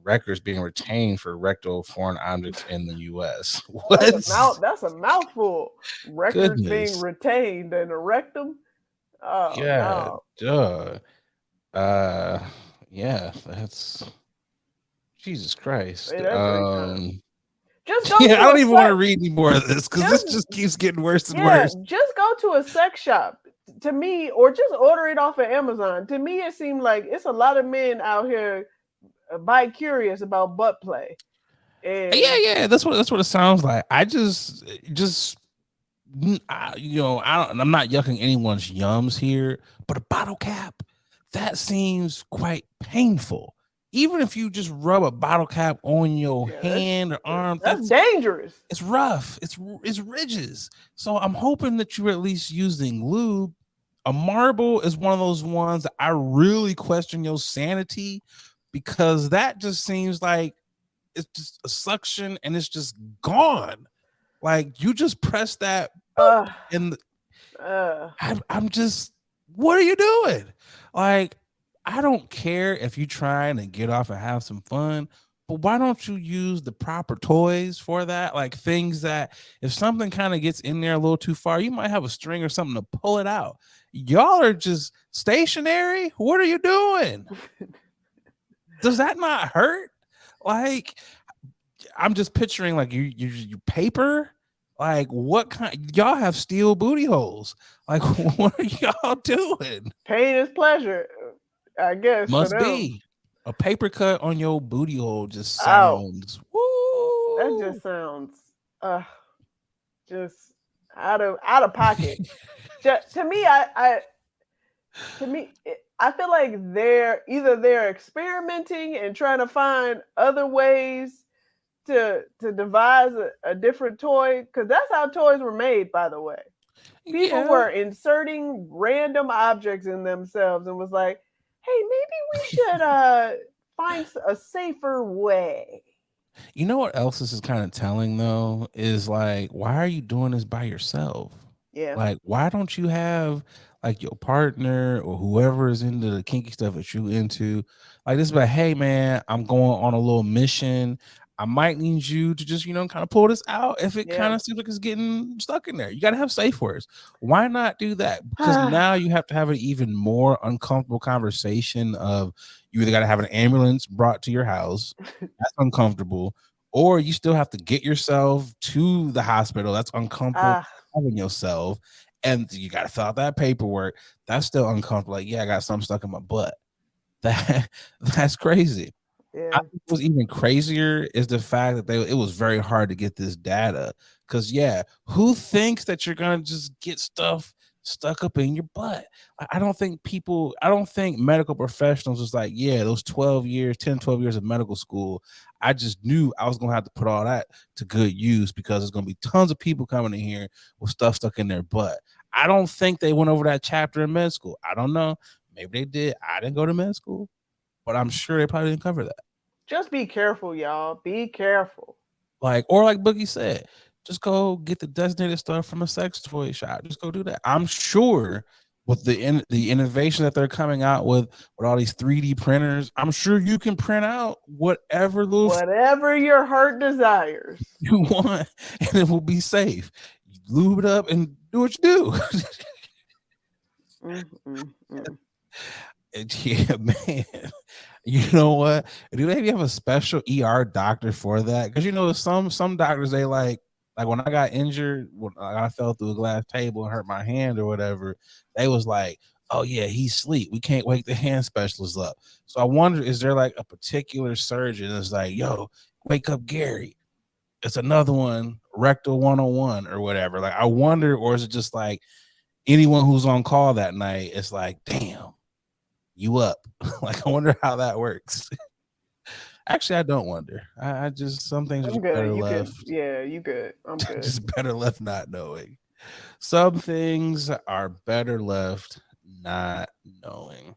records being retained for rectal foreign objects in the U.S. What? That's a mouthful. Records being retained in a rectum. Oh, yeah, no. Duh. Yeah, that's Jesus Christ. Hey, that's very kind. Just go I don't even want to read any more of this because this just keeps getting worse and worse. Just go to a sex shop to me, or just order it off of Amazon. To me, it seemed like it's a lot of men out here bi-curious about butt play. And yeah, that's what it sounds like. I just I'm not yucking anyone's yums here, but a bottle cap, that seems quite painful. Even if you just rub a bottle cap on your hand or arm, that's dangerous. It's rough. It's ridges. So I'm hoping that you're at least using lube. A marble is one of those ones that I really question your sanity, because that just seems like it's just a suction and it's just gone. Like you just press that and I'm just, what are you doing? Like, I don't care if you're trying to get off and have some fun, but why don't you use the proper toys for that? Like things that if something kind of gets in there a little too far, you might have a string or something to pull it out. Y'all are just stationary. What are you doing? Does that not hurt? Like, I'm just picturing like you paper. Like what kind? Y'all have steel booty holes. Like what are y'all doing? Pain is pleasure, I guess. Must be. A paper cut on your booty hole just sounds. Woo. That just sounds just out of pocket. To me, I To me, I feel like they're experimenting and trying to find other ways to devise a different toy, because that's how toys were made, by the way. People Yeah. were inserting random objects in themselves and was like, hey, maybe we should find a safer way. You know what else this is kind of telling though is like, why are you doing this by yourself? Yeah. Like, why don't you have like your partner or whoever is into the kinky stuff that you into? Like this, but hey man, I'm going on a little mission. I might need you to just, kind of pull this out if it kind Yeah. of seems like it's getting stuck in there. You got to have safe words. Why not do that? Because now you have to have an even more uncomfortable conversation of you either got to have an ambulance brought to your house. That's uncomfortable. Or you still have to get yourself to the hospital. That's uncomfortable. Ah, Having yourself, and you got to fill out that paperwork. That's still uncomfortable. Like, yeah, I got something stuck in my butt. That's crazy. I yeah. think what's even crazier is the fact that it was very hard to get this data. Because who thinks that you're gonna just get stuff stuck up in your butt? I don't think medical professionals was like, yeah, those 12 years, 10, 12 years of medical school, I just knew I was gonna have to put all that to good use because there's gonna be tons of people coming in here with stuff stuck in their butt. I don't think they went over that chapter in med school. I don't know. Maybe they did. I didn't go to med school, but I'm sure they probably didn't cover that. Just be careful, y'all. Be careful. Like Boogie said, just go get the designated stuff from a sex toy shop. Just go do that. I'm sure with the innovation that they're coming out with all these 3D printers, I'm sure you can print out whatever Whatever your heart desires. you want, and it will be safe. You lube it up and do what you do. Yeah, man. You know what? Do they maybe have a special ER doctor for that? Because some doctors, they like when I got injured, when I fell through a glass table and hurt my hand or whatever, they was like, oh yeah, he's asleep. We can't wake the hand specialist up. So I wonder, is there like a particular surgeon that's like, yo, wake up Gary? It's another one, rectal 101 or whatever. Like I wonder, or is it just like anyone who's on call that night? It's like, damn, you up? Like I wonder how that works. Actually, I don't wonder. I just, some things are just better left. Yeah, you good. I'm good. Just better left not knowing. Some things are better left not knowing.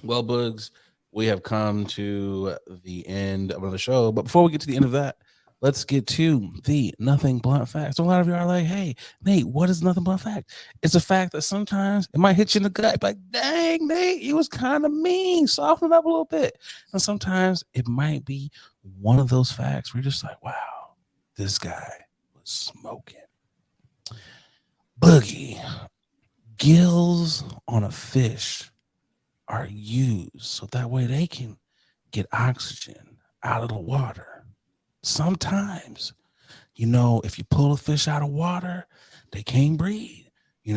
Well, Bugs, we have come to the end of the show. But before we get to the end of that, let's get to the nothing blunt fact. So a lot of you are like, hey, Nate, what is nothing blunt fact? It's a fact that sometimes it might hit you in the gut, like, dang, Nate, he was kind of mean. Soften it up a little bit. And sometimes it might be one of those facts where you're just like, wow, this guy was smoking. Boogie, gills on a fish are used so that way they can get oxygen out of the water. Sometimes, if you pull a fish out of water, they can't breathe. They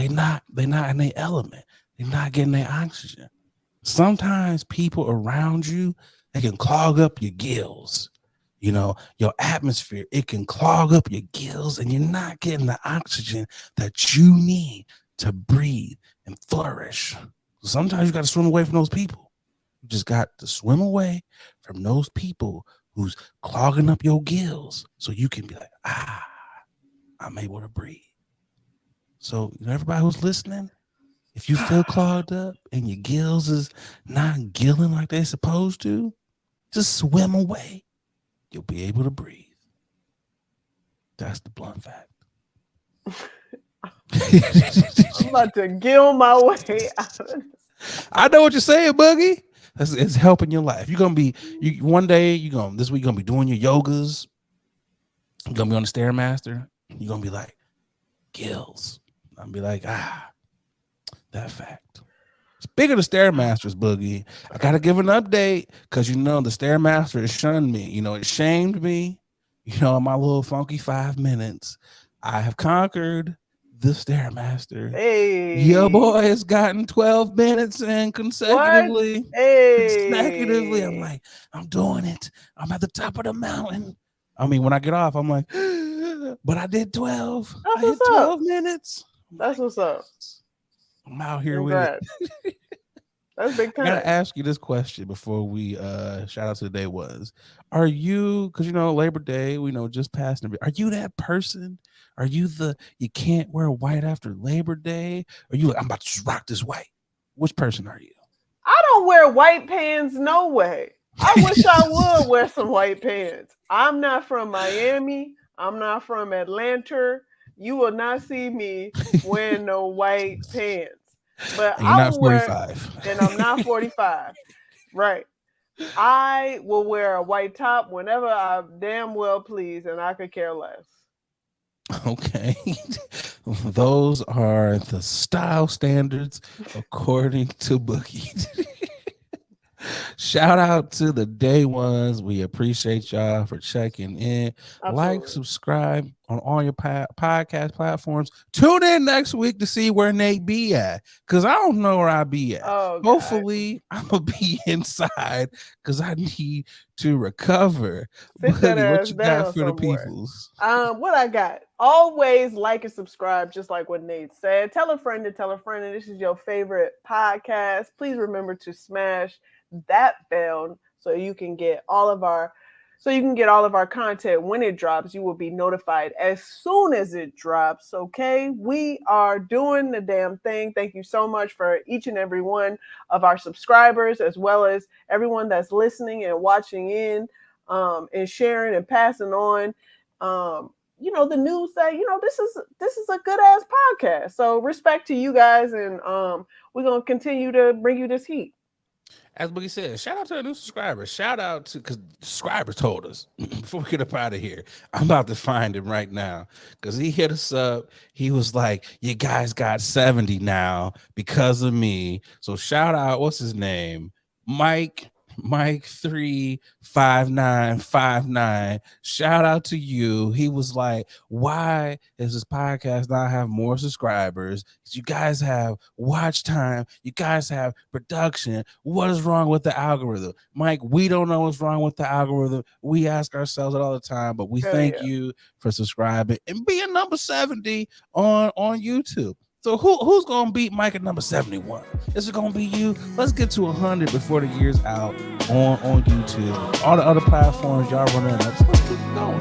not in their element. They're not getting their oxygen. Sometimes people around you, they can clog up your gills. Your atmosphere, it can clog up your gills and you're not getting the oxygen that you need to breathe and flourish. Sometimes you got to swim away from those people. You just got to swim away from those people who's clogging up your gills so you can be like, I'm able to breathe. So, everybody who's listening, if you feel clogged up and your gills is not gilling like they're supposed to, just swim away. You'll be able to breathe. That's the blunt fact. I'm about to gill my way out of this. I know what you're saying, Boogie. It's helping your life. You're gonna be one day. This week you're gonna be doing your yogas. You're gonna be on the Stairmaster. You're gonna be like gills. I'm be like that fact. Speaking of Stairmasters, Boogie, I gotta give an update because the Stairmaster has shunned me. It shamed me. In my little funky 5 minutes, I have conquered the Stairmaster. Hey, your boy has gotten 12 minutes in consecutively. Hey, consecutively. I'm like, I'm doing it. I'm at the top of the mountain. I mean, when I get off, I'm like, but I did 12. That's I hit 12 minutes. That's what's up. I'm out here Congrats. with it. That's big I gotta time. ask you this question before we shout out to the day was. Are you, because you know Labor Day, we know just passed, are you that person? Are you you can't wear white after Labor Day? Are you like, I'm about to just rock this white? Which person are you? I don't wear white pants no way. I wish I would wear some white pants. I'm not from Miami. I'm not from Atlanta. You will not see me wearing no white pants. But And you're I not will wear, 45. and I'm not 45. Right. I will wear a white top whenever I damn well please, and I could care less. Okay. Those are the style standards according to Boogie. Shout out to the day ones. We appreciate y'all for checking in. Absolutely. Like, subscribe on all your podcast platforms. Tune in next week to see where Nate be at, because I don't know where I be at. Oh, God. Hopefully, I'm going to be inside because I need to recover. Sit that Boogie, what ass you down got for the somewhere. peoples? What I got? Always like and subscribe, just like what Nate said. Tell a friend to tell a friend, and this is your favorite podcast. Please remember to smash that bell so you can get all of our content when it drops. You will be notified as soon as it drops. Okay, we are doing the damn thing. Thank you so much for each and every one of our subscribers, as well as everyone that's listening and watching in, and sharing and passing on the news that this is a good ass podcast. So respect to you guys, and we're gonna continue to bring you this heat. As Boogie said, shout out to the new subscribers. Shout out to, because subscribers told us before we get up out of here. I'm about to find him right now because he hit us up. He was like, you guys got 70 now because of me. So shout out, what's his name? Mike 35959. Shout out to you. He was like, why does this podcast not have more subscribers? You guys have watch time, you guys have production. What is wrong with the algorithm? Mike, we don't know what's wrong with the algorithm. We ask ourselves it all the time, but we thank you for subscribing and being number 70 on YouTube. So who's gonna beat Mike at number 71? Is it gonna be you? Let's get to 100 before the year's out on YouTube. All the other platforms y'all running up. So let's keep it going.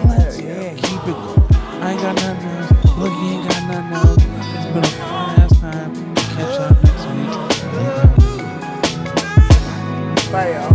Let's keep it going. I ain't got nothing else. Boogie ain't got nothing else. It's been a fun ass time. Catch y'all next week. Bye, y'all.